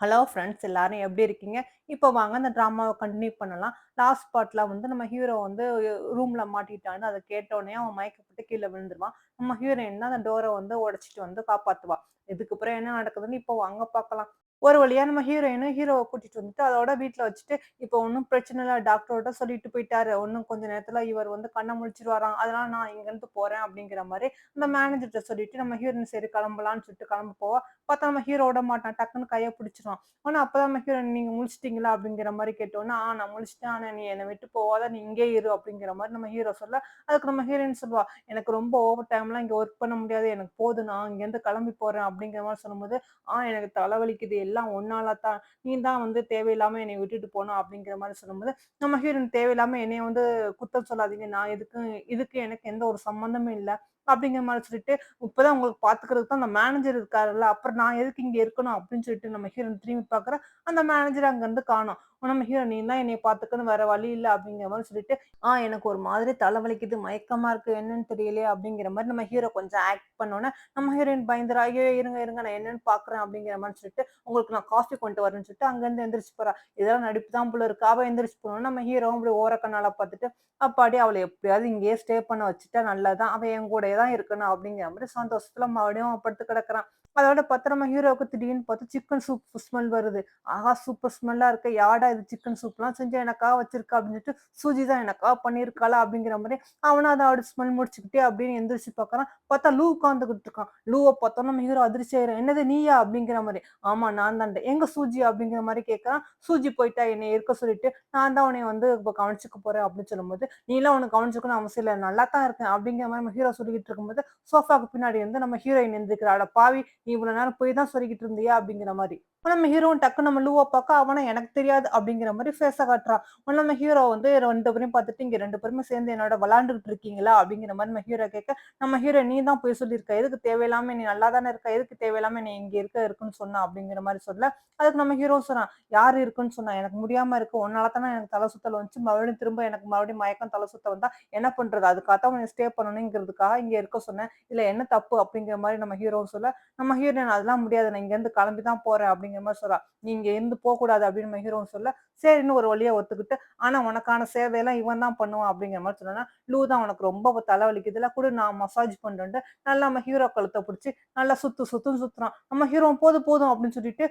Hello friends எல்லாரும் எப்படி இருக்கீங்க? இப்போ வாங்க அந்த ட்ராமாவ கன்டின்யூ பண்ணலாம். லாஸ்ட் பார்ட்ல வந்து நம்ம ஹீரோ வந்து ரூம்ல மாட்டிட்டான்னு அத கேட்டோனே அவன் மயக்கப்பட்டு கீழ விழுந்துருவான். நம்ம ஹீரோயின் தான் அந்த டோர வந்து உடைச்சுட்டு வந்து காப்பாத்துவா. இதுக்கப்புறம் என்ன நடக்குதுன்னு இப்போ வாங்க பார்க்கலாம். ஒரு வழியா நம்ம ஹீரோயினும் ஹீரோவ கூட்டிட்டு வந்துட்டு அதோட வீட்ல வச்சுட்டு, இப்போ ஒண்ணும் பிரச்சனை இல்ல டாக்டர்ட்ட சொல்லிட்டு போயிட்டாரு. இன்னும் கொஞ்ச நேரத்துல இவர் வந்து கண்ண முழிச்சுருவாராம். அதனால நான் இங்கருந்து போறேன் அப்படிங்கிற மாரி அந்த மேனேஜர்ட்ட சொல்லிட்டு நம்ம ஹீரோயின் சரி கிளம்பலான்னு சொல்லிட்டு கிளம்ப போவா. பார்த்தா நம்ம ஹீரோ விடமாட்டான். டக்குன்னு கைய பிடிச்சுருவான். ஆனா அப்பதான் நம்ம ஹீரோயின் "நீங்க முழிச்சிட்டீங்களா?" அப்படிங்கிற மாரி கேட்டோனே, நான் முழிச்சுட்டேன். ஆனா நீ என்ன விட்டு போவாத. நீ இங்கேயே இரு." அப்படிங்கிற மாரி நம்ம ஹீரோ சொல்ல, அதுக்கு நம்ம ஹீரோயின் சொல்லுவா, "எனக்கு ரொம்ப ஓவர் டைம்லாம் இங்க ஒர்க் பண்ண முடியாது. எனக்கு போதும். நான் இங்கேருந்து கிளம்பி போறேன்." அப்படிங்கிற மாரி சொல்லும்போது, எனக்கு தலைவலிக்குது. எல்லாம் உன்னால தான். நீ தான் வந்து தேவையில்லாம என்னைய விட்டுட்டு போன." அப்படிங்கிற மாரி சொல்லும்போது, நம்ம ஹீரோயின் தேவையில்லாம என்னைய வந்து குத்தம் சொல்லாதீங்க. நான் இதுக்கு எனக்கு எந்த ஒரு சம்மந்தமும் இல்ல. அப்படிங்கிற மாரி சொல்லிட்டு, இப்பதான் உங்களுக்கு பாத்துக்கிறதுக்கு தான் அந்த மேனேஜர் இருக்காருல்ல. அப்புறம் நான் எதுக்கு இங்க இருக்கணும் அப்படின்னு சொல்லிட்டு நம்ம ஹீரோயின் திரும்பி பாக்குறேன். அந்த மேனேஜர் அங்கருந்து காணோம். நம்ம ஹீரோ நீ தான் என்னைய பாத்துக்கணும். வேற வழி இல்ல அப்படிங்கிற மாரி சொல்லிட்டு, எனக்கு ஒரு மாதிரி தலைவலிக்குது, மயக்கமா இருக்கு. என்னன்னு தெரியலையே அப்படிங்கிற மாரி நம்ம ஹீரோ கொஞ்சம் ஆக்ட் பண்ணோனே, நம்ம ஹீரோயின் பயந்துரா, ஐயோ! இருங்க, இருங்க நான் என்னன்னு பாக்குறேன் அப்படிங்கிற மாரி சொல்லிட்டு, உங்களுக்கு நான் காஃபி கொண்டு வரேன்னு சொல்லிட்டு அங்கருந்து எந்திரிச்சு போறா. இதெல்லாம் நடிப்பு தான் போல இருக்கு. அவ எந்திரிச்சு போனோனே நம்ம ஹீரோவும் அப்படி ஓரக்கண்ணால பாத்துட்டு, அப்பாடி அவள எப்படியாவது இங்கேயே ஸ்டே பண்ண வச்சுட்டா நல்லதுதான். அவ என் கூடயே தான் இருக்கணும் அப்படிங்கிற மாரி சந்தோஷத்துல மறுபடியும் அவன் படுத்து கிடக்குறான். அதோட பத்திரமா ஹீரோவுக்கு திடீர்னு பார்த்தா சிக்கன் சூப் ஸ்மெல் வருது. ஆஹா! சூப்பர் ஸ்மெல்லா இருக்கு. யார்டா இது சிக்கன் சூப்லாம் செஞ்சு எனக்காக வச்சிருக்கா அப்படின்னு சொல்லிட்டு, சூஜி தான் எனக்காக பண்ணியிருக்காளா அப்படிங்கிற மாரி அவனும் அதோட ஸ்மெல் முடிச்சுக்கிட்டே அப்படின்னு எந்திரிச்சு பார்க்குறான். பார்த்தா லூ உட்காந்துகிட்டு இருக்கான். லூவ பார்த்தோனே நம்ம ஹீரோ அதிர்ச்சி ஆயிடுறான். என்னது நீயா? அப்படிங்கிற மாரி. ஆமா நான் தான்டா. எங்க சூஜி? அப்படிங்கிற மாரி கேட்கறான். சூஜி போயிட்டா என்னைய இருக்க சொல்லிட்டு, நான் தான் உன்னைய வந்து இப்ப கவனிச்சுக்க போறேன் அப்படின்னு சொல்லும்போது, நீலாம் உன்ன கவனிச்சுக்கணும்னு அவசியம் இல்ல. நல்லா தான் இருக்கேன் அப்படிங்கிற மாரி நம்ம ஹீரோ சொல்லிக்கிட்டு இருக்கும்போது, சோஃபாக்கு பின்னாடி இருந்து நம்ம ஹீரோயின் எந்திரிக்கிறா. அட பாவி! நீ இவ்வளவு நேரம் பொய் தான் சொல்லிக்கிட்டு இருந்தியா? அப்படிங்கிற மாரி. அப்ப நம்ம ஹீரோவும் டக்குனு நம்ம லூவ பாக்க, அவனா எனக்கு தெரியாது அப்படிங்கிற மாரி ஃபேஸ காட்டுறான். உடனே நம்ம ஹீரோ வந்து 2 பேரையும் பாத்துட்டு, இங்க 2 பேருமே சேர்ந்து என்னோட விளையாண்டுகிட்டு இருக்கீங்களா? அப்படிங்கிற மாரி நம்ம ஹீரோ கேட்க, நம்ம ஹீரோ நீ தான் பொய் சொல்லியிருக்க. எதுக்கு தேவையில்லாம நீ நல்லா தானே இருக்க. எதுக்கு தேவையில்லாம நீ இங்க இருக்குன்னு சொன்ன? அப்படிங்கிற மாரி சொல்ல, அதுக்கு நம்ம ஹீரோ சொல்றான். யாரு இருக்குன்னு சொன்னா? எனக்கு முடியாம இருக்கு. உன்னால தானே எனக்கு தல சுத்தல் வந்துச்சு. மறுபடியும் திரும்ப எனக்கு மறுபடியும் மயக்கம் தல சுத்த வந்தா என்ன பண்றது? அதுக்காகத்தான் உன்ன ஸ்டே பண்ணணும்ங்கிறதுக்காக இங்க இருக்க சொன்னேன். இதுல என்ன தப்பு? அப்படிங்கிற மாரி நம்ம ஹீரோ சொல்ல, நம்ம ஹீரோயின் அதெல்லாம் முடியாது. நான் இங்கருந்து கிளம்பி தான் போறேன் அப்படிங்கிற மாரி சொல்றா. நீ இங்க இருந்து போக்கூடாது அப்படின்னு நம்ம ஹீரோ சொல்ல, சரின்னு ஒரு வழியா ஒத்துக்கிட்டு, ஆனா உனக்கான சேவையெல்லாம் இவன் தான் பண்ணுவான் அப்படிங்கிற மாரி சொன்னோனே, லூ தான் உனக்கு ரொம்ப தலைவலிக்குதுல்ல குடு நான் மசாஜ் பண்றேன்ட்டு நல்லா நம்ம ஹீரோ கழுத்த புடிச்சு நல்லா சுத்துன்னு சுத்துறான். நம்ம ஹீரோ போதும் போதும் அப்படின்னு சொல்லிட்டு,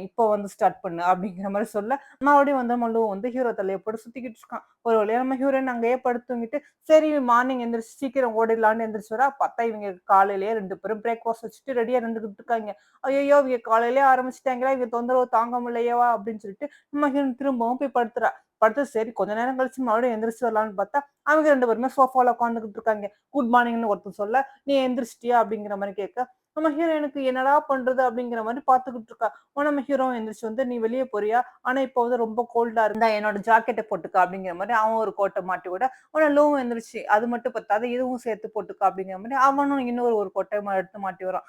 இப்போ வந்து ஸ்டார்ட் பண்ணு அப்படிங்கிற மாரி சொல்ல, மறுபடியும் வந்து நம்ம லூ வந்து ஹீரோ தலைய போட்டு சுத்திக்கிட்டு இருக்கான். ஒரு வழியா நம்ம ஹீரோயின் அங்கேயே படுத்து தூங்கிட்டு, சரி மார்னிங் எந்திரிச்சு சீக்கிரம் ஓடிடலான்னு எந்திரிச்சு வரா, பார்த்தா இவங்க காலையிலேயே 2 பேரும் பிரேக்ஃபாஸ்ட் வச்சுட்டு ரெடியா நின்னுகிட்டு இருக்காய்ங்க. ஐயய்யோ! இவங்க காலையிலேயே ஆரம்பிச்சுட்டாங்களா, இவங்க தொந்தரவு தாங்க முடியலையேவா அப்படின்னு சொல்லிட்டு நம்ம ஹீரோயின் திரும்பவும் போய் படுத்துறா. படுத்து சரி கொஞ்ச நேரம் கழிச்சு மறுபடியும் எந்திரிச்சு வரலான்னு பார்த்தா, அவங்க 2 பேருமே சோஃபால உட்காந்துகிட்டு இருக்காங்க. குட் மார்னிங்ன்னு ஒருத்தன் சொல்ல, "நீ எந்திரிச்சிட்டியா?" அப்படிங்கிற மாரி கேட்க, நம்ம ஹீரோயினுக்கு என்னடா பண்றது அப்படிங்கிற மாரி பார்த்துக்கிட்டு இருக்கா. உடனே நம்ம ஹீரோவும் எந்திரிச்சு வந்து, "நீ வெளிய போறியா? ஆனா இப்போ வந்து ரொம்ப கோல்டா இருக்கு. இந்தா என்னோட ஜாக்கெட்ட போட்டுக்க" அப்படிங்கிற மாரி அவன் ஒரு கோட்ட மாட்டி விட, உடனே லூவும் எந்திரிச்சு, "அது மட்டும் பத்தாது, இதுவும் சேர்த்து போட்டுக்க" அப்படிங்கிற மாரி அவனும் இன்னொரு ஒரு கொடைய எடுத்து மாட்டி வரான்.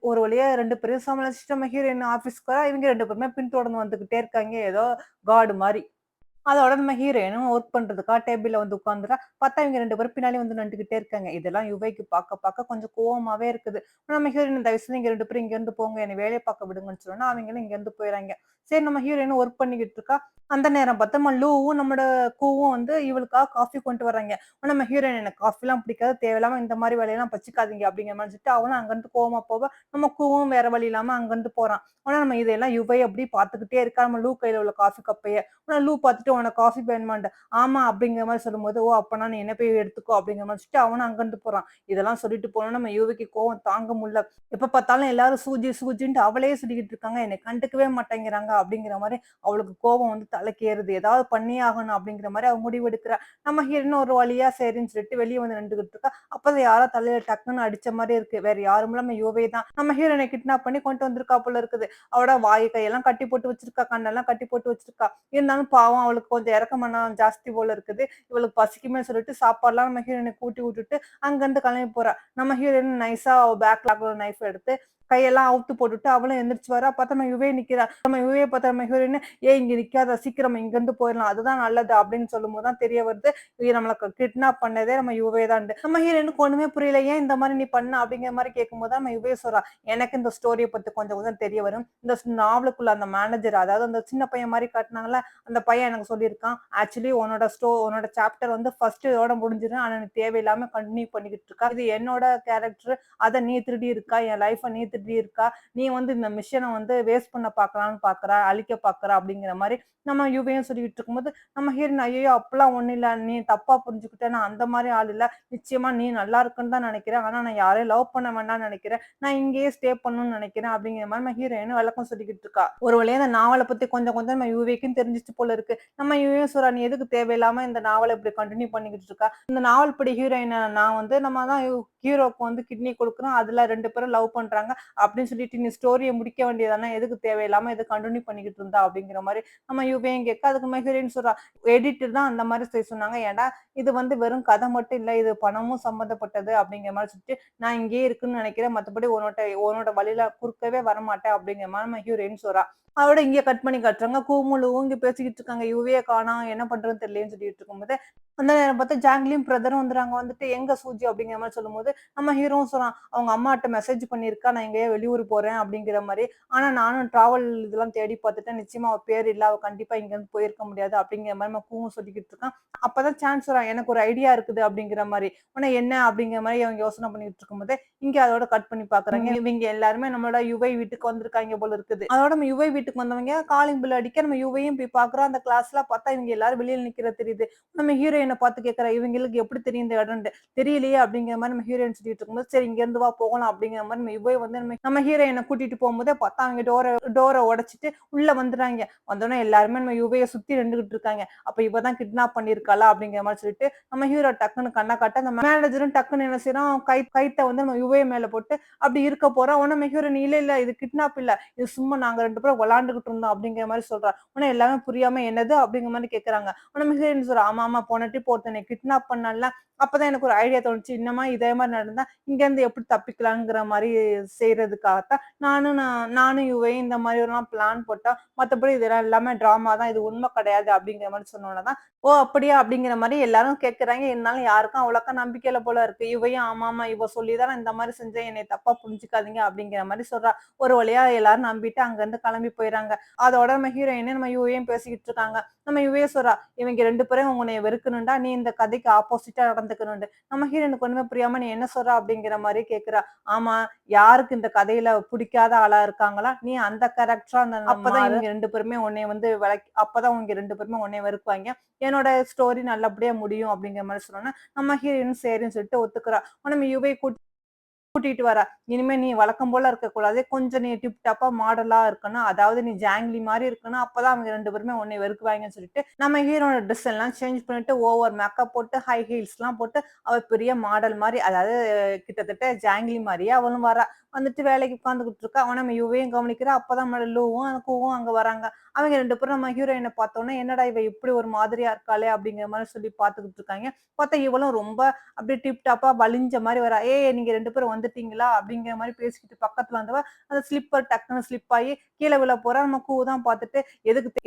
ஒரு வழியா 2 பேரையும் சமாளிச்சுட்டு நம்ம ஹீரோயின் ஆஃபீஸ்க்கு வரா. இவங்க 2 பேருமே பின்தொடர்ந்து வந்துகிட்டே இருக்காங்க. ஏதோ காட் மாரி. அதோட நம்ம ஹீரோயினும் ஒர்க் பண்றதுக்கா டேபிள்ல வந்து உட்கார்ந்துறா. பார்த்தா இவங்க 2 பேரும் பின்னாடி வந்து நின்னுகிட்டே இருக்காங்க. இதெல்லாம் யுவைக்கு பாக்க கொஞ்சம் கோவமாவே இருக்குது. நம்ம ஹீரோயின் தயவு செஞ்சு நீங்க 2 பேரும் இங்கருந்து போங்க. என்ன வேலைய பாக்க விடுங்கன்னு சொன்னோனே, அவங்களும் இங்கருந்து போயிறாய்ங்க. சரி நம்ம ஹீரோயினும் ஒர்க் பண்ணிக்கிட்டு இருக்கா. அந்த நேரம் பார்த்து நம்ம லூவும், நம்மோட கூவும் வந்து இவளுக்காக காஃபி கொண்டு வர்றாய்ங்க. நம்ம ஹீரோயின் எனக்கு காஃபிலாம் பிடிக்காது. தேவையில்லாம இந்த மாரி வேலையெல்லாம் வச்சுக்காதீங்க அப்படிங்கிற மாரி சொல்லிட்டு அவளும் அங்கருந்து கோவமா போக, நம்ம கூவும் வேற வழி இல்லாம அங்கருந்து போறான். ஆனா நம்ம இதெல்லாம் யுவை அப்படியே பார்த்துக்கிட்டே இருக்கா. நம்ம லூ கையில உள்ள காஃபி கப்பைய. லூ பார்த்துட்டு உனக்கு காஃபி வேணுமான்ட்டு, ஆமா அப்படிங்கிற மாரி சொல்லும்போது, ஓ! அப்பன்னா நீ என்ன போய் எடுத்துக்கோ அப்படிங்கிற மாரி சொல்லிட்டு அவனும் அங்கருந்து போறான். இதெல்லாம் சொல்லிட்டு போனோனே நம்ம யுவதிக்கு கோவம் தாங்க முடியல. எப்ப பார்த்தாலும் எல்லாரும் சூஜின்ட்டு அவளே சொல்லிக்கிட்டு இருக்காங்க. என்னை கண்டுக்கவே மாட்டேங்கிறாங்க அப்படிங்கிற மாரி அவளுக்கு கோவம் வந்து தலைக்கு ஏறுது. ஏதாவது பண்ணியே ஆகணும் அப்படிங்கிற மாரி அவ முடிவெடுக்கிறா. நம்ம ஹீரோயின் ஒரு வழியா சரின்னு சொல்லிட்டு வெளிய வந்து நின்டுகிட்டு இருக்கா. அப்பதான் யாரோ தலையில டக்குன்னு அடிச்ச மாரி இருக்கு. வேற யாரும் இல்ல நம்ம யுவே தான். நம்ம ஹீரோயின கிட்னாப் பண்ணி கொண்டு வந்திருக்கா போல இருக்குது. அவளோட வாய் கையெல்லாம் கட்டி போட்டு வச்சிருக்கா. கண்ணெல்லாம் கட்டி போட்டு வச்சிருக்கா. இருந்தாலும் பாவம் அவளுக்கு கொஞ்சம் இரக்க மனம் ஜாஸ்தி போல இருக்குது. இவளுக்கு பசிக்குமே சொல்லிட்டு சாப்பாடுலாம் நம்ம ஹீரோயினுக்கு ஊட்டி விட்டுட்டு அங்கருந்து கிளம்பி போறா. நம்ம ஹீரோயின் நைஸா அவ பேக்ல நைஃப் எடுத்து கையெல்லாம் அவுத்து போட்டுட்டு அவளும் எந்திரிச்சு வரா. பார்த்தா நம்ம யுவே நிக்கிறா. நம்ம யுவே பார்த்தா நம்ம ஹீரோயின், "ஏய் இங்க நிக்காத சீக்கிரம் இங்கருந்து போயிரலாம். அதுதான் நல்லது" அப்படின்னு சொல்லும்போது தான் தெரிய வருது, இது நம்மள கிட்னாப் பண்ணதே நம்ம யுவே தான்ட்டு. நம்ம ஹீரோயினுக்கு ஒண்ணுமே புரியல. "ஏன் இந்த மாரி நீ பண்ண?" அப்படிங்கிற மாரி கேட்கும்போது தான் நம்ம யுவே சொல்றா, "எனக்கு இந்த ஸ்டோரிய பத்தி கொஞ்சம் கொஞ்சம் தெரிய வரும். இந்த நாவலுக்குள்ள அந்த மேனேஜர் அதாவது அந்த சின்ன பையன் மாரி காட்டுனாங்கல்ல, அந்த பையன் எனக்கு சொல்லியிருக்கான். ஆக்சுவலி உன்னோட சாப்டர் வந்து ஃபர்ஸ்ட் இதோட முடிஞ்சிரும். ஆனா நீ தேவையில்லாம கன்டின்யூ பண்ணிக்கிட்டு இருக்க. இது என்னோட கேரக்டர். அத நீ திருடி இருக்கா. என் லைஃப நீ திருடி இருக்கா. நீ வந்து இந்த மிஷன வந்து வேஸ்ட் பண்ண பார்க்கலான்னு பார்க்குற, அழிக்க பார்க்குற அப்படிங்கிற மாரி நம்ம யுவையும் சொல்லிட்டு இருக்கும்போது, நம்ம ஹீரோயின் ஐயய்யோ! அப்பலாம் ஒண்ணும் இல்ல. நீ தப்பா புரிஞ்சுக்கிட்ட. நான் அந்த மாரி ஆள் இல்ல. நிச்சயமா நீ நல்லா இருக்குன்னு தான் நெனைக்கிறேன். ஆனா நான் யாரையும் லவ் பண்ண வேண்டாம்னு நெனைக்கிறேன். நான் இங்கேயே ஸ்டே பண்ணணும்னு நெனைக்கிறேன் அப்படிங்கிற மாரி நம்ம ஹீரோயின் விளக்கம் சொல்லிக்கிட்டு இருக்கா. ஒரு வழியா இந்த நாவல பத்தி கொஞ்சம் கொஞ்சம் நம்ம யுவிக்கும் தெரிஞ்சுச்சு போல இருக்கு. நம்ம யுவியும் சொல்றா, "நீ எதுக்கு தேவையில்லாம இந்த நாவல இப்படி கன்டின்யூ பண்ணிக்கிட்டு இருக்க? இந்த நாவல் படி ஹீரோயின நான் வந்து நம்ம தான் ஹீரோக்கு வந்து கிட்னி குடுக்குறோம். அதுல 2 பேரும் லவ் பண்றாங்க. அப்படின்னு சொல்லிட்டு நீ ஸ்டோரிய முடிக்க வேண்டியது தானே. எதுக்கு தேவையில்லாம இத கன்டின்யூ பண்ணிக்கிட்டு இருந்தா?" அப்படிங்கிற மாரி நம்ம யுவியும் கேட்க, அதுக்கு நம்ம ஹீரோயின் சொல்றா, "எடிட்டர் தான் அந்த மாரி செய்ய சொன்னாங்க. ஏன்டா இது வந்து வெறும் கதை மட்டும் இல்ல. இது பணமும் சம்மந்தப்பட்டது." அப்படிங்கிற மாரி சொல்லிட்டு, "நான் இங்கேயே இருக்குன்னு நெனைக்கிறேன். மத்தபடி உன்னோட வழியில குறுக்கவே வரமாட்டேன்." அப்படிங்கிற மாரி நம்ம ஹீரோயின் சொல்றா. அதோட இங்க கட் பண்ணி காட்டுறாங்க. கூமுலுவும் இங்க பேசிக்கிட்டு இருக்காங்க. யுவிய காணோம். என்ன பண்றதுன்னு தெரியலன்னு சொல்லிட்டு இருக்கும்போது, அந்த நேரம் பார்த்தா ஜாங்லியும் பிரதரும் வந்துறாங்க. வந்துட்டு எங்க சூஜி அப்படிங்கிற மாரி சொல்லும்போது, நம்ம ஹீரோவும் சொல்றான், அவங்க அம்மாட்ட மெசேஜ் பண்ணியிருக்கா. நான் எங்கேயோ வெளியூர் போறேன் அப்படிங்கிற மாரி. ஆனா நானும் டிராவல் இதெல்லாம் தேடி பார்த்துட்டேன். நிச்சயமா அவ பேர் இல்ல. அவ கண்டிப்பா இங்கருந்து போயிருக்க முடியாது அப்படிங்கிற மாரி நம்ம கூவும் சொல்லிக்கிட்டு இருக்கான். அப்பதான் சான்ஸ் வரான். எனக்கு ஒரு ஐடியா இருக்குது அப்படிங்கிற மாரி. உடனே என்ன அப்படிங்கிற மாரி அவங்க யோசனை பண்ணிட்டு இருக்கும்போது, இங்க அதோட கட் பண்ணி பார்க்குறாங்க. இவங்க எல்லாருமே நம்மளோட யுவை வீட்டுக்கு வந்திருக்காய்ங்க போல இருக்குது. அதோட நம்ம யுவை வீட்டுக்கு வந்தவங்க காலிங் பெல் அடிக்க நம்ம யுவையும் போய் பார்க்குறோம். அந்த கிளாஸ்ல பார்த்தா இவங்க எல்லாரும் வெளியில நிக்கிறது தெரியுது. நம்ம ஹீரோயின பார்த்து கேட்கிறா, இவங்களுக்கு எப்படி தெரியும் இந்த இடம்ன்ட்டு. தெரியலையே அப்படிங்கிற மாரி நம்ம ஹீரோயின் சொல்லிட்டு இருக்கும்போது, சரி இங்கருந்து வா போகலாம் அப்படிங்கிற மாரி நம்ம யுவை வந்து நம்ம ஹீரோயின கூட்டிட்டு போகும்போதே பார்த்தா அவங்க டோர உடைச்சுட்டு உள்ள வந்துட்டாய்ங்க. வந்தோனே எல்லாருமே நம்ம யுவைய சுத்தி நின்னுகிட்டு இருக்காங்க. அப்ப இவ தான் கிட்னாப் பண்ணியிருக்காளா அப்படிங்கிற மாரி சொல்லிட்டு நம்ம ஹீரோ டக்குன்னு கண்ண காட்ட, அந்த மேனேஜரும் டக்குன்னு என்ன செய்றான், கைத்த வந்து நம்ம யுவை மேல போட்டு அப்படி இருக்க போறான். உடனே நம்ம ஹீரோயின் இல்ல இல்ல இது கிட்னாப் இல்ல. இது சும்மா நாங்க 2 பேரும் விளையாண்டுகிட்டு இருந்தோம் அப்படிங்கிற மாரி சொல்றா. உடனே எல்லாமே புரியாம என்னது அப்படிங்கிற மாரி கேட்கறாங்க. உடனே நம்ம ஹீரோயின் சொல்றா, ஆமா ஆமா போன ட்ரிப் ஒருத்தனை கிட்னாப் பண்ணான்ல. அப்பதான் எனக்கு ஒரு ஐடியா தோணுச்சு. இன்னமா இதே மாரி நடந்தா இங்கேருந்து எப்படி தப்பிக்கலாங்கிற மாரி செய்றதுக்காகத்தான் நானும் யுவையும் இந்த மாரி எல்லாம் பிளான் போட்டோம். மத்தபடி இதெல்லாம் எல்லாமே டிராமா தான். இது உண்மை கிடையாது அப்படிங்கிற மாரி சொன்னோன தான், "ஓ! அப்படியா?" அப்படிங்கிற மாரி எல்லாரும் கேட்கறாங்க. இருந்தாலும் யாருக்கும் அவ்வளோக்கா நம்பிக்கை இல்ல போல இருக்கு. இவயும் ஆமாமா இவ சொல்லி தான் நான் இந்த மாரி செஞ்சேன். என்னைய தப்பா புரிஞ்சுக்காதீங்க அப்படிங்கிற மாரி சொல்றா. ஒரு வழியா எல்லாரும் நம்பிட்டு அங்கருந்து கிளம்பி போயிறாங்க. அதோட நம்ம ஹீரோயினும் நம்ம யுவையும் பேசிக்கிட்டு இருக்காங்க. நம்ம யுவே சொல்றா, "இவங்க 2 பேரும் உன்னைய வெறுக்கணும்டா. நீ இந்த கதைக்கு ஆப்போசிட்டா நடந்துக்கணும்னு." நம்ம ஹீரோயினுக்கு ஒண்ணுமே புரியாம, "நீ என்ன சொல்ற?" அப்படிங்கிற மாரி கேட்கிறா. "ஆமா, யாருக்கு இந்த கதையில புடிக்காத ஆளா இருக்காங்களா? நீ அந்த கேரக்டரா அப்பதான் இவங்க 2 பேருமே உன்னைய வந்து அப்பதான் இவங்க 2 பேருமே உன்னைய வெறுப்பாய்ங்க. என்னோட ஸ்டோரி நல்லபடியா முடியும்." அப்படிங்கிற மாரி சொன்னோனே, நம்ம ஹீரோயின் சரின்னு சொல்லிட்டு ஒத்துக்கிறா. நம்ம யுவை கூட்டிட்டு வரா. இனிமே நீ வழக்கம் போல இருக்கக்கூடாது. கொஞ்சம் நீ டிப் டாப்பா மாடலா இருக்கணும். அதாவது நீ ஜாங்லி மாரி இருக்கணும். அப்பதான் அவங்க 2 பேருமே உன்னைய வெறுக்குவாங்கன்னு சொல்லிட்டு, நம்ம ஹீரோட ட்ரெஸ் எல்லாம் சேஞ்ச் பண்ணிட்டு, ஓவர் மேக்கப் போட்டு, ஹை ஹீல்ஸ்லாம் போட்டு, அவ பெரிய மாடல் மாரி, அதாவது கிட்டத்தட்ட ஜாங்லி மாரியே அவளும் வரா. வந்துட்டு வேலைக்கு உட்கார்ந்துகிட்டு இருக்கா. அவன நம்ம யுவையும் கவனிக்கிறா. அப்பதான் நம்ம லூவும், கூவும் அங்க வராங்க. அவங்க 2 பேரும் நம்ம ஹீரோயின பார்த்தோனே, என்னடா இவ இப்படி ஒரு மாதிரியா இருக்காளே! அப்படிங்கிற மாரி சொல்லி பார்த்துக்கிட்டு இருக்காய்ங்க. பார்த்தா இவளும் ரொம்ப அப்படியே டிப் டாப்பா வழிஞ்ச மாரி வரா. "ஏய் நீங்க 2 பேரும் வந்துட்டீங்களா?" அப்படிங்கிற மாரி பேசிக்கிட்டு பக்கத்துல வந்தவ, அந்த ஸ்லிப்பர் டக்குனு ஸ்லிப் ஆயி கீழ விழ போறா. நம்ம கூ தான் பார்த்துட்டு,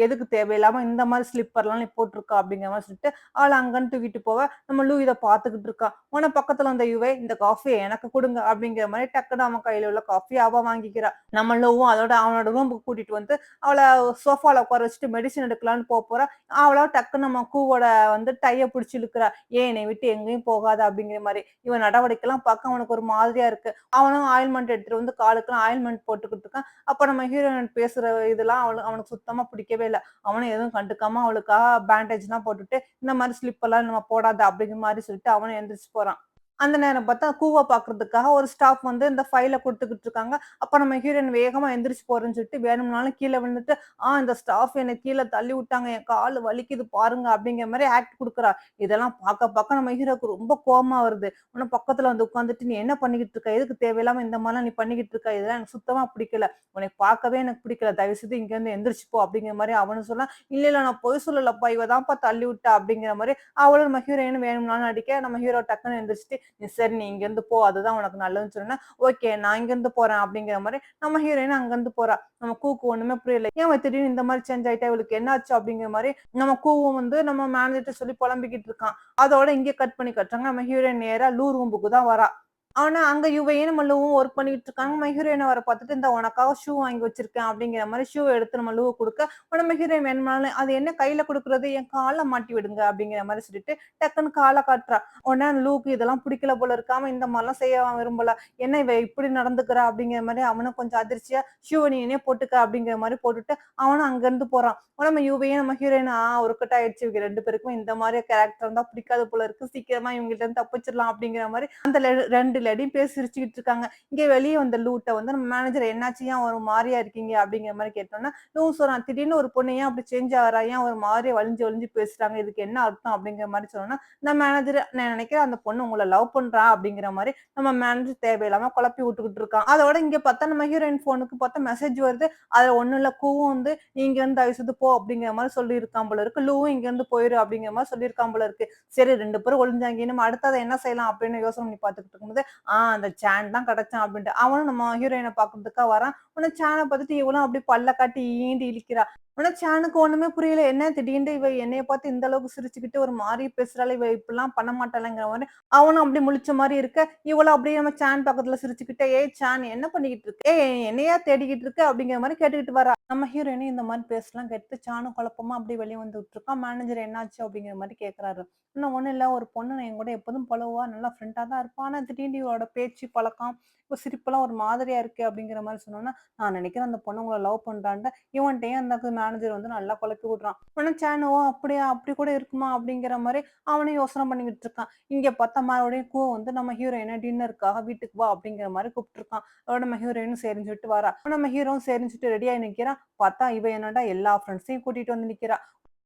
எதுக்கு தேவையில்லாம இந்த மாரி ஸ்லிப்பர்லாம் நீ போட்டுருக்கா?" அப்படிங்கிற மாரி சொல்லிட்டு, அவள அங்கன்னு தூக்கிட்டு போவ. நம்ம லூ இத பார்த்துக்கிட்டு இருக்கா. உடனே பக்கத்துல வந்த யுவே, "இந்த காஃபிய எனக்கு குடுங்க." அப்படிங்கிற மாரி டக்குனு அவன் கையில உள்ள காஃபிய அவ வாங்கிக்கிறா. நம்ம லூவும் அவனோட ரூமுக்கு கூட்டிட்டு வந்து, அவள சோஃபால உட்கார வச்சுட்டு மெடிசின் எடுக்கலான்னு போறா. அவளா டக்குனு நம்ம கூவோட வந்து டைய பிடிச்சு இழுக்குறா. "ஏன் என்னைய விட்டு எங்கேயும் போகாத" அப்படிங்கிற மாரி. இவன் நடவடிக்கைலாம் பார்க்க அவனுக்கு ஒரு மாதிரியா இருக்கு. அவனும் ஆயில்மெண்ட் எடுத்துட்டு வந்து காலுக்குலாம் ஆயில்மெண்ட் போட்டுக்கிட்டு இருக்கான். அப்ப நம்ம ஹீரோயின் பேசுற இதெல்லாம் அவனுக்கு சுத்தமா பிடிக்கவே இல்ல. அவனும் எதுவும் கண்டுக்காம அவளுக்காக பேண்டேஜ்லாம் போட்டுட்டு, இந்த மாரி ஸ்லிப்பெல்லாம் நம்ம போடாத அப்படிங்கிற மாரி சொல்லிட்டு அவனும் எந்திரிச்சு போறான். அந்த நேரம் பார்த்தா கூவ பார்க்கறதுக்காக ஒரு ஸ்டாஃப் வந்து இந்த ஃபைல குடுத்துக்கிட்டு இருக்காங்க. அப்ப நம்ம ஹீரோயின் வேகமா எந்திரிச்சு போறேன்னு சொல்லிட்டு வேணும்னாலும் கீழ விழுந்துட்டு, இந்த ஸ்டாஃப் என்ன கீழ தள்ளி விட்டாங்க. என் காலு வலிக்குது பாருங்க அப்படிங்கிற மாரி ஆக்ட் குடுக்குறா. இதெல்லாம் பார்க்க நம்ம ஹீரோக்கு ரொம்ப கோவமா வருது. உடனே பக்கத்துல வந்து உட்கார்ந்துட்டு, "நீ என்ன பண்ணிக்கிட்டு இருக்க? எதுக்கு தேவையில்லாம இந்த மாரிலாம் நீ பண்ணிக்கிட்டு இருக்க? இதெல்லாம் எனக்கு சுத்தமா பிடிக்கல. உன்னை பார்க்கவே எனக்கு பிடிக்கல. தயவு செய்து இங்கேருந்து எந்திரிச்சு போ" அப்படிங்கிற மாரி அவனும் சொன்னான். "இல்ல, இல்ல நான் பொய் சொல்லலப்பா. இவ தான்ப்பா தள்ளி விட்டா" அப்படிங்கிற மாரி அவளும் நம்ம ஹீரோயினும் வேணும்னாலும் அடிக்க, நம்ம ஹீரோ டக்குன்னு எந்திரிச்சுட்டு, சரி நீ இங்கிருந்து போ, அதுதான் உனக்கு நல்லதுன்னு சொன்னேன்னா, ஓகே நான் இங்கிருந்து போறேன் அப்படிங்கிற மாரி நம்ம ஹீரோயின் அங்கிருந்து போறா. நம்ம கூக்கு ஒண்ணுமே புரியல. ஏன் இவ திடீர்னு இந்த மாரி சேஞ்ச் ஆயிட்டா? இவளுக்கு என்ன ஆச்சு? அப்படிங்கிற மாரி நம்ம கூவும் வந்து நம்ம மேனேஜர்ட்ட சொல்லி புலம்பிக்கிட்டு இருக்கான். அதோட இங்க கட் பண்ணி காட்டுறாங்க. நம்ம ஹீரோயின் நேரா ரூமுக்கு தான் வரா. ஆனா, அங்க இவ ஏன் நம்ம லூவும் ஒர்க் பண்ணிட்டு இருக்காங்க. நம்ம ஹீரோயின வர பார்த்துட்டு, "இந்தா உனக்காக ஷூ வாங்கி வச்சிருக்கேன்." அப்படிங்கிற மாரி ஷூ எடுத்து நம்ம லூவ குடுக்க, நம்ம ஹீரோயின் வேணும்னாலும், "அது என்ன கையில குடுக்குறது? என் கால்ல மாட்டி விடுங்க." அப்படிங்கிற மாரி சொல்லிட்டு, டக்குன்னு கால காட்டுறா. உடனே அந்த லூவுக்கு இதெல்லாம் பிடிக்கல போல இருக்கு. அவன் இந்த மாரிலாம் செய்ய அவன் விரும்பல. "என்ன இவ இப்படி நடந்துக்கிறா?" அப்படிங்கிற மாரி அவனும் கொஞ்சம் அதிர்ச்சியா, "ஷூவ நீனே போட்டுக்க." அப்படிங்கிற மாரி போட்டுட்டு, அவனும் அங்கருந்து போறான். நம்ம யுவையும் நம்ம ஹீரோயின் ஒரு கட்ட ஆயிடுச்சு. இவங்க 2 பேருக்குமே இந்த மாரி கேரக்டர் இருந்தா பிடிக்காது போல இருக்கு. சீக்கிரமா இவங்ககிட்ட இருந்து தப்பிச்சிடலாம் அப்படிங்கிற மாரி அந்த 2 லேடியும் பேசி சிரிச்சுக்கிட்டு இருக்காங்க. இங்க வெளிய வந்த லூட்ட வந்து நம்ம மேனேஜர் என்னாச்சு? ஏன் ஒரு மாரியா இருக்கீங்க? அப்படிங்கிற மாரி கேட்டோம்னா, லூ சொல்றான். திடீர்னு ஒரு பொண்ணு ஏன் அப்படி சேஞ்ச் ஆகுறா? ஏன் ஒரு மாரியா வழிஞ்சு வழிஞ்சு பேசுறாங்க? இதுக்கு என்ன அர்த்தம்? அப்படிங்கிற மாரி சொன்னோம்னா, இந்த மேனேஜர் நான் நினைக்கிறேன் அந்த பொண்ணு உங்கள லவ் பண்றா அப்படிங்கிற மாரி நம்ம மேனேஜர் தேவையில்லாம குழப்பி விட்டுக்கிட்டு இருக்கான். அதோட இங்க பார்த்தா நம்ம ஹீரோயின் ஃபோனுக்கு பார்த்தா மெசேஜ் வருது. அதுல ஒண்ணும் இல்ல கூவும் வந்து நீ இங்க இருந்து தயவு செய்து போ அப்படிங்கிற மாரி சொல்லியிருக்கான் போல இருக்கு. லூவும் இங்க இருந்து போயிரு அப்படிங்கிற மாரி சொல்லியிருக்கான் போல இருக்கு. சரி 2 பேரும் ஒளிஞ்சாங்க. நம்ம அடுத்தது என்ன செய்யலாம் அப்படின்னு யோசனை பண்ணி பார்த்துக்கிட்டு இருக்கும்போது, அந்த சான் தான் கிடைச்சான் அப்படின்ட்டு. அவனும் நம்ம ஹீரோயின பார்க்கறதுக்கா வரான். உடனே சான பார்த்துட்டு இவளும் அப்படியே பல்ல காட்டி ஈண்டு இழிக்கிறா. ஆனா சானுக்கு ஒண்ணுமே புரியல. என்ன திடீர்னு இவ என்னைய பார்த்து இந்த அளவுக்கு சிரிச்சுக்கிட்டு ஒரு மாரி பேசுறாளே! இவ இப்படிலாம் பண்ண மாட்டாளேங்கிற மாரி அவனும் அப்படியே முழிச்ச மாரி இருக்க, இவளும் அப்படியே நம்ம சான் பக்கத்துல சிரிச்சுக்கிட்டே, "ஏய் சான் என்ன பண்ணிக்கிட்டு இருக்க? ஏய் என்னையா தேடிக்கிட்டு இருக்க?" அப்படிங்கிற மாரி கேட்டுக்கிட்டு வரா. நம்ம ஹீரோயினும் இந்த மாரி பேசலாம் கேட்டு சானும் குழப்பமா அப்படியே வெளிய வந்துட்டு இருக்கான். மேனேஜர் என்னாச்சு? அப்படிங்கிற மாரி கேட்கறாரு. இன்னும் ஒண்ணும் இல்ல ஒரு பொண்ணு என் கூட எப்போதும் பழகுவா. நல்லா ஃப்ரெண்டா தான் இருப்பா. ஆனா திடீர்னு இவளோட பேச்சு, பழக்கம், ஒரு சிரிப்பெல்லாம் ஒரு மாதிரியா இருக்கு அப்படிங்கிற மாரி சொன்னோனே, நான் நினைக்கிறேன் அந்த பொண்ணு உங்கள லவ் பண்றான்ட்டு இவன்ட்டயும் அந்த மேனேஜர் வந்து நல்லா குழப்பி விடுறான். உடனே சான், "ஓ! அப்படியா? அப்படி கூட இருக்குமா?" அப்படிங்கிற மாரி அவனும் யோசனை பண்ணிக்கிட்டு இருக்கான். இங்க பார்த்தா மறுபடியும் வந்து நம்ம ஹீரோயின டின்னருக்காக வீட்டுக்கு வா அப்படிங்கிற மாரி கூப்பிட்டுருக்கான். அதோட நம்ம ஹீரோயினும் சரின்னு சொல்லிட்டு வரா. நம்ம ஹீரோவும் சரின்னு சொல்லிட்டு ரெடி ஆயி நிக்கிறான். பார்த்தா இவ என்னடா எல்லா ஃப்ரெண்ட்ஸையும் கூட்டிட்டு வந்து நிக்கிறா.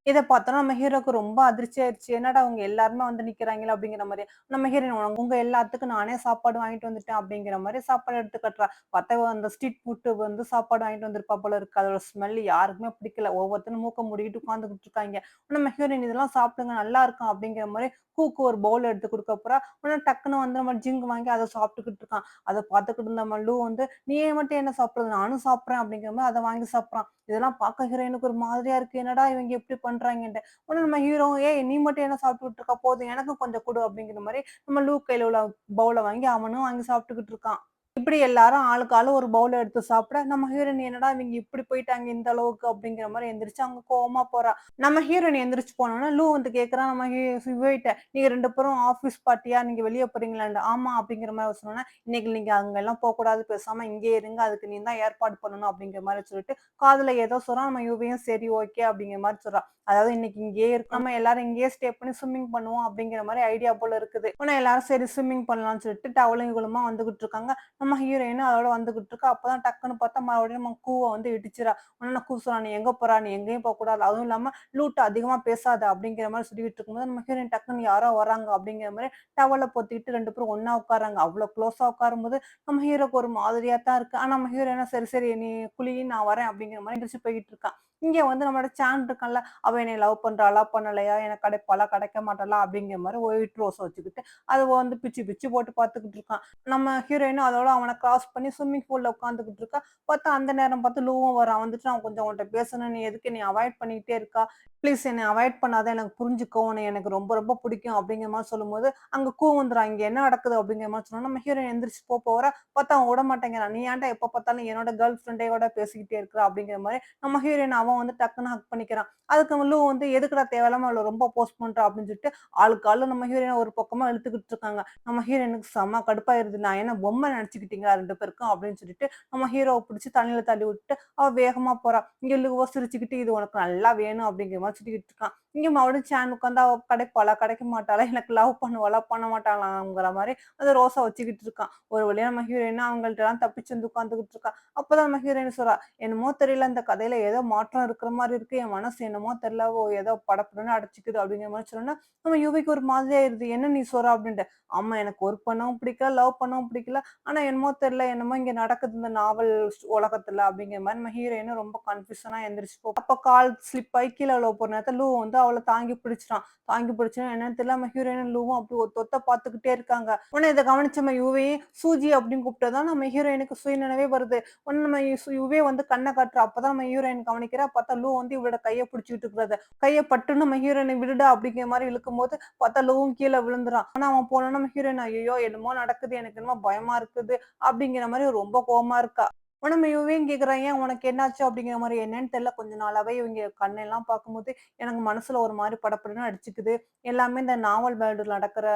இத பார்த்தோனே நம்ம ஹீரோக்கு ரொம்ப அதிர்ச்சி ஆயிருச்சு. என்னடா அவங்க எல்லாருமே வந்து நிக்கிறாங்களே அப்படிங்கிற மாரி. நம்ம ஹீரோயின் உங்க எல்லாத்துக்கும் நானே சாப்பாடு வாங்கிட்டு வந்துட்டேன் அப்படிங்கிற மாரி சாப்பாடு எடுத்து கட்டுறா. பார்த்தா இவ அந்த ஸ்ட்ரீட் ஃபுட் வந்து சாப்பாடு வாங்கிட்டு வந்திருப்பா போல இருக்கு. அதோட ஸ்மெல் யாருக்குமே பிடிக்கல. ஒவ்வொருத்தரும் மூக்க மூடிக்கிட்டு உட்கார்ந்துகிட்டு இருக்காங்க. நம்ம ஹீரோயின் இதெல்லாம் சாப்பிடுங்க நல்லா இருக்கும் அப்படிங்கிற மாரி கூக்கு ஒரு பவுல் எடுத்து குடுக்க போறா. உடனே டக்குனு வந்து நம்ம ஜிங்கு வாங்கி அத சாப்பிட்டுக்கிட்டு இருக்கான். அத பார்த்துக்கிட்டு இருந்த மல்லு வந்து, "நீ மட்டும் என்ன சாப்பிடுறது? நானும் சாப்பிடுறேன்." அப்படிங்கிற மாரி அத வாங்கி சாப்பிடுறான். இதெல்லாம் பார்க்க ஹீரோயினுக்கு ஒரு மாதிரியா இருக்கு. என்னடா இவங்க இப்படி பண்றாங்கன்ட்டு. உடனே நம்ம ஹீரோ, "ஏய் நீ மட்டும் என்ன சாப்பிட்டுட்டு இருக்க? போதும் எனக்கும் கொஞ்சம் குடு." அப்படிங்கிற மாரி நம்ம லூக் கையில உள்ள பவுல வாங்கி அவனும் வாங்கி சாப்பிட்டுக்கிட்டு இருக்கான். இப்படி எல்லாரும் ஆளுக்கு ஆளு ஒரு பவுல் எடுத்து சாப்பிட, நம்ம ஹீரோயின் என்னடா இவங்க இப்படி போயிட்டாங்க இந்த அளவுக்கு அப்படிங்கிற மாரி எந்திரிச்சு அங்க கோவமா போறா. நம்ம ஹீரோயின் எந்திரிச்சு போனோனே, லூ வந்து கேட்கிறான் நம்ம இவகிட்ட, "நீங்க 2 பேரும் ஆஃபீஸ் பார்ட்டியா? நீங்க வெளிய போறீங்களான்ட்டு." "ஆமா." அப்படிங்கிற மாரி அவ சொன்னோனே, "இன்னைக்கு நீங்க அங்கலாம் போக்கூடாது. பேசாம இங்கேயே இருங்க. அதுக்கு நீ தான் ஏற்பாடு பண்ணணும்." அப்படிங்கிற மாரி சொல்லிட்டு, காதுல ஏதோ சொல்றான். நம்ம யுவியும் சரி ஓகே அப்படிங்கிற மாரி சொல்றா. அதாவது இன்னைக்கு இங்கேயே இருக்கோம். நம்ம எல்லாரும் இங்கேயே ஸ்டே பண்ணி ஸ்விம்மிங் பண்ணுவோம் அப்படிங்கிற மாரி ஐடியா போல இருக்குது. உடனே எல்லாரும் சரி ஸ்விம்மிங் பண்ணலாம்னு சொல்லிட்டு டவலும் இவளுமா வந்துகிட்டு இருக்காங்க. நம்ம ஹீரோயினும் அதோட வந்துகிட்டு இருக்கா. அப்பதான் டக்குன்னு பார்த்தா மறுபடியும் நம்ம கூவ வந்து இடிச்சுறா. உடனே கூ சொல்றா, "நீ எங்க போறா? நீ எங்கேயும் போக்கூடாது. அதுவும் இல்லாம லூட்ட அதிகமா பேசாத." அப்படிங்கிற மாரி சொல்லிட்டு இருக்கும்போது, நம்ம ஹீரோயின் டக்குன்னு யாரோ வராங்க அப்படிங்கிற மாரி டவல பொத்திக்கிட்டு 2 பேரும் ஒண்ணா உட்கார்றாங்க. அவ்ளோ க்ளோஸா உட்காரும்போது நம்ம ஹீரோக்கு ஒரு மாதிரியா தான் இருக்கு. ஆனா நம்ம ஹீரோயினும் சரி, சரி நீ குளி நான் வரேன் அப்படிங்கிற மாரி எந்திரிச்சு போய்கிட்டு இருக்கா. இங்க வந்து நம்மளோட சான் இருக்கான்ல, அவ என்னைய லவ் பண்றாளா? பண்ணலையா? எனக்கு கிடைப்பாளா? கிடைக்க மாட்டாளா? அப்படிங்கிற மாரி ஒயிட் ரோஸ வச்சுக்கிட்டு, அத வந்து பிச்சு பிச்சு போட்டு பார்த்துக்கிட்டு இருக்கான். நம்ம ஹீரோயினும் அதோட அவன கிராஸ் பண்ணி ஸ்விம்மிங் பூல்ல உட்கார்ந்துகிட்டு இருக்கா. பார்த்தா அந்த நேரம் பார்த்து லூவும் வரான். வந்துட்டு "நான் கொஞ்சம் உன்ட்ட பேசணும். நீ எதுக்கு என்னைய அவாய்ட் பண்ணிக்கிட்டே இருக்கா? ப்ளீஸ் என்னைய அவாய்ட் பண்ணாத. எனக்கு புரிஞ்சுக்கோ. உன்னைய எனக்கு ரொம்ப ரொம்ப பிடிக்கும்." அப்படிங்கிற மாரி சொல்லும்போது, அங்க வந்துறான். "இங்க என்ன நடக்குது?" அப்படிங்கிற மாரி சொன்னோனே, நம்ம ஹீரோயின் எந்திரிச்சு போறா. பார்த்தா அவன் விடமாட்டேங்கிறான். "நீ ஏன்டா எப்ப பார்த்தாலும் என்னோட கேர்ள் ஃப்ரெண்டோட பேசிக்கிட்டே இருக்கிற?" அப்படிங்கிற மாரி நம்ம ஹீரோயின் அவன் வந்து டக்குனு ஹக் பண்ணிக்கிறான். அதுக்கு லூ வந்து, "எதுக்குடா தேவையில்லாம அவள ரொம்ப போஸ்ட் பண்ற?" அப்படின்னு சொல்லிட்டு ஆளுக்கு ஆளு நம்ம ஹீரோயின ஒரு பக்கமா இழுத்துக்கிட்டு இருக்காங்க. நம்ம ஹீரோயினுக்கு செம்ம கடுப்பாயிருது. நான் என்ன பொம்மை நெனச்சுக்கிட்டீங்களா 2 பேருக்கும் அப்படின்னு சொல்லிட்டு, நம்ம ஹீரோவ புடிச்சு தண்ணீல தள்ளி விட்டுட்டு, அவ வேகமா போறா. இங்க லூவோ சிரிச்சுக்கிட்டு, "இது உனக்கு நல்லா வேணும்" அப்படிங்கிற மாரி சுத்திக்கிட்டு இருக்கான். இங்க மறுபடியும் சான் உட்கார்ந்து அவ கிடைப்பாளா? கிடைக்க மாட்டாளா? எனக்கு லவ் பண்ணுவாளா? பண்ண மாட்டாளாங்கிற மாரி அந்த ரோஸா வச்சுக்கிட்டு இருக்கான். ஒரு வழியா நம்ம ஹீரோயின் அவங்கள்ட்டலாம் தப்பிச்சு வந்து உட்கார்ந்துகிட்டு இருக்கா. அப்பதான் நம்ம ஹீரோயின் சொல்றா, "என்னமோ தெரியல இந்த கதையில ஏதோ மாற்றம் இருக்கிற மாரி இருக்கு. என் மனசு என்னமோ தெரியல. ஏதோ படபடன்னு அடைச்சுக்குது" அப்படிங்கிற மாரி சொன்னோனே, நம்ம யுவிக்கு ஒரு மாதிரி ஆயிருது. "என்ன நீ சொல்ற?" அப்படின்ட்டு. "ஆமா எனக்கு ஒர்க் பண்ணவும் பிடிக்கல, லவ் பண்ணவும் பிடிக்கல. ஆனா என்னமோ தெரியல, என்னமோ இங்க நடக்குது இந்த நாவல் உலகத்துல அப்படிங்கிற மாரி நம்ம ஹீரோயினும் ரொம்ப கன்ஃப்யூஷனா எந்திரிச்சு அப்ப கால் ஸ்லிப் ஆயி கீழ விழ போற நேரத்துல லூ வந்து அவள தாங்கி பிடிச்சுட்டான். தாங்கி பிடிச்சோனே என்னன்னு தெரியல நம்ம ஹீரோயினும் லூவும் அப்படி ஒரு தொத்த பார்த்துக்கிட்டே இருக்காங்க. உடனே இத கவனிச்ச நம்ம யுவி, சூஜி அப்படின்னு கூப்பிட்டதும் நம்ம ஹீரோயினுக்கு சுயநினைவே வருது. உடனே நம்ம யுவி வந்து கண்ண காட்டுறா. அப்பதான் நம்ம ஹீரோயின் கவனிக்கிறா. பார்த்தா லூ வந்து இவளோட கைய பிடிச்சுக்கிட்டு இருக்கிறத. கைய பட்டுன்னு நம்ம ஹீரோயின விடுடா அப்படிங்கிற மாரி இழுக்கும்போது பார்த்தா லூவும் கீழ விழுந்துறான். ஆனா அவன் போனோனே நம்ம ஹீரோயின் ஐயய்யோ! என்னமோ நடக்குது. எனக்கு என்னமோ பயமா இருக்குது. அப்படிங்கிற மாரி ரொம்ப கோவமா இருக்கா. உடனே நம்ம யுவியும் கேட்கிறா, "ஏன் உனக்கு என்னாச்சு?" அப்படிங்கிற மாரி. என்னன்னு தெரியல. கொஞ்ச நாளாவே இவங்க கண்ணெல்லாம் பார்க்கும்போது எனக்கு மனசுல ஒரு மாரி படபடன்னு அடிச்சுக்குது. எல்லாமே இந்த நாவல் வேர்ல்டுல நடக்கிற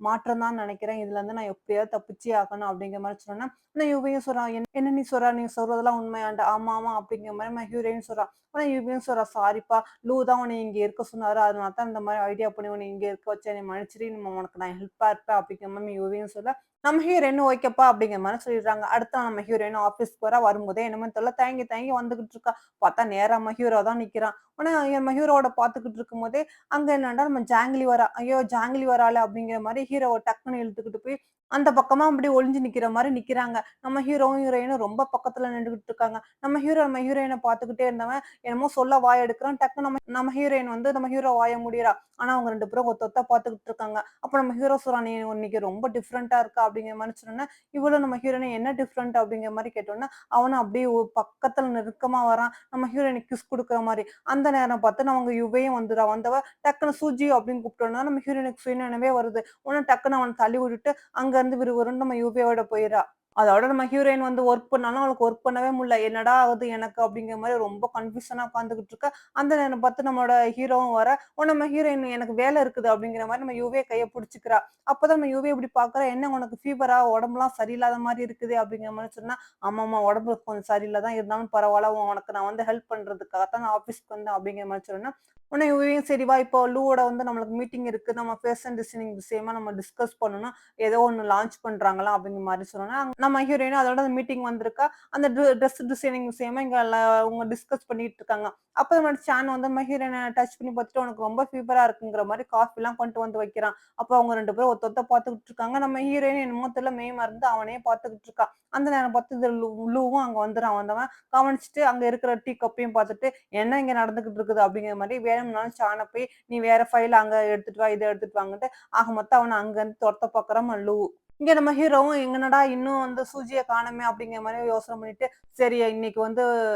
மாற்றம் தான் நெனைக்கிறேன். இதுலருந்து நான் எப்படியாவது தப்பிச்சே ஆகணும் அப்படிங்கிற மாரி சொன்னோனே, உடனே யுவியும் சொல்றான், என்ன நீ சொல்ற? நீ சொல்றதெல்லாம் உண்மையான்ட்டு." "ஆமா, ஆமா." அப்படிங்கிற மாரி நம்ம ஹீரோயின் சொல்றா. உடனே யுவியும் சொல்றா, "சாரிப்பா. லூ தான் உன்னைய இங்க இருக்க சொன்னாரு. அதனால தான் இந்த மாரி ஐடியா பண்ணி உன்னைய இங்க இருக்க வச்சேன். என்னைய மன்னிச்சுரு. உனக்கு நான் ஹெல்ப்பா இருப்பேன்." அப்படிங்கிற மாரி யுவியும் சொல்ல, நம்ம ஹீரோயினும் ஓகேப்பா அப்படிங்கிற மாரி சொல்லிடுறாங்க. அடுத்து நாள் நம்ம ஹீரோயின் ஆஃபீஸ்க்கு வரா. வரும்போதே என்னமோ தெரியல தயங்கி தயங்கி வந்துகிட்டு இருக்கா. பார்த்தா நேரா நம்ம ஹீரோ தான் நிக்கிறான். உடனே நம்ம ஹீரோவோட பார்த்துக்கிட்டு இருக்கும்போதே, அங்க என்னன்னா நம்ம ஜாங்கிலி வரா. ஐயோ! ஜாங்கிலி வராளே அப்படிங்கிற மாரி ஹீரோவ டக்குன்னு இழுத்துக்கிட்டு போய் அந்த பக்கமா அப்படியே ஒளிஞ்சு நிக்கிற மாரி நிக்கிறாங்க. நம்ம ஹீரோவும், ஹீரோயினும் ரொம்ப பக்கத்துல நின்னுகிட்டு இருக்காங்க. நம்ம ஹீரோயின பார்த்துக்கிட்டே இருந்தவன் என்னமோ சொல்ல வாய் எடுக்குறான். டக்குனு நம்ம நம்ம ஹீரோயின் வந்து நம்ம ஹீரோ வாய மூடிறா. ஆனா அவங்க 2 பேரும் ஒத்த ஒத்தா பார்த்துக்கிட்டு இருக்காங்க. அப்ப நம்ம ஹீரோ சொல்றான், "நீ இன்னைக்கு ரொம்ப டிஃபரெண்ட்டா இருக்க" அப்படிங்கிற மாரி சொன்னோனே, இவளும் நம்ம ஹீரோயின என்ன டிஃபரெண்ட் அப்படிங்கிற மாரி கேட்டோனே, அவனும் அப்படியே பக்கத்துல நெருக்கமா வரான். நம்ம ஹீரோயினுக்கு கிஸ் குடுக்குற மாரி. அந்த நேரம் பார்த்து அவங்க யுவையும் வந்துறா. வந்தவ டக்குனு சூஜி அப்படின்னு கூப்பிட்டோனே, நம்ம ஹீரோயினுக்கு சுயநினைவே வருது. உடனே டக்குனு அவன தள்ளி விட்டுட்டு, அங்க இருந்து விறுவிறுன்னு நம்ம யுவியோட போயிறா. அதோட நம்ம ஹீரோயின் வந்து ஒர்க் பண்ணாலும் அவளுக்கு ஒர்க் பண்ணவே முடியல. என்னடா ஆகுது எனக்கு அப்படிங்கிற மாரி ரொம்ப கன்ஃப்யூஷனா உட்காந்துகிட்டு இருக்கா. அந்த நேரம் பார்த்து நம்மளோட ஹீரோவும் வர, நம்ம ஹீரோயின் எனக்கு வேலை இருக்குது அப்படிங்கிற மாரி நம்ம யுவிய கைய புடிச்சுக்கிறா. அப்பதான் நம்ம யுவி இப்படி பார்க்குறா, "என்ன உனக்கு ஃபீவரா? உடம்புலாம் சரியில்லாத மாரி இருக்குது." அப்படிங்கிற மாரி சொன்னா, "ஆமாம்மா உடம்பு கொஞ்சம் சரியில்ல தான். இருந்தாலும் பரவால்ல. உனக்கு நான் வந்து ஹெல்ப் பண்றதுக்காக தான் நான் ஆஃபீஸ்க்கு வந்தேன்." அப்படிங்கிற மாரி சொன்னோனே, உடனே இவயும் சரி வா இப்போ லூவோட வந்து நம்மளுக்கு மீட்டிங் இருக்கு. நம்ம ஃபேஷன் டிசைனிங் விஷயமா நம்ம டிஸ்கஸ் பண்ணணும். ஏதோ ஒண்ணு லான்ச் பண்றாங்களாம் அப்படிங்கிற மாரி சொன்னோனே, நம்ம ஹீரோயினும் அதோட மீட்டிங் வந்திருக்கா. அந்த ட்ரெஸ் டிசைனிங் விஷயமா இங்க அவங்க டிஸ்கஸ் பண்ணிட்டு இருக்காங்க. அப்ப நம்ம சான் வந்து நம்ம ஹீரோயின டச் பண்ணி பார்த்துட்டு, "உனக்கு ரொம்ப ஃபீவரா இருக்குங்கிற" மாரி காஃபிலாம் கொண்டு வந்து வைக்கிறான். அப்ப அவங்க 2 பேரும் ஒத்த ஒத்த பார்த்துக்கிட்டு இருக்காங்க. நம்ம ஹீரோயின் என்னமோ தெரியல மெய் மறந்து அவனையே பார்த்துக்கிட்டு இருக்கா. அந்த நேரம் பார்த்து இந்த லூவும் அங்க வந்துறான். வந்தவன் கவனிச்சுட்டு அங்க இருக்கிற டீ கப்பையும் பார்த்துட்டு, "என்ன இங்க நடந்துகிட்டு இருக்குது?" அப்படிங்கிற மாரி வேணும்னாலும் சான போய், "நீ வேற ஃபைல் அங்க எடுத்துட்டு வா, இத எடுத்துட்டு வாங்கன்ட்டு" ஆக மொத்தம் அவன அங்கருந்து தொரத்த பார்க்குறான் லூ. இங்க நம்ம ஹீரோவும் எங்கனடா இன்னும் வந்து சூஜிய காணோமே அப்படிங்கிற மாரி யோசனை பண்ணிட்டு, சரி இன்னைக்கு வந்து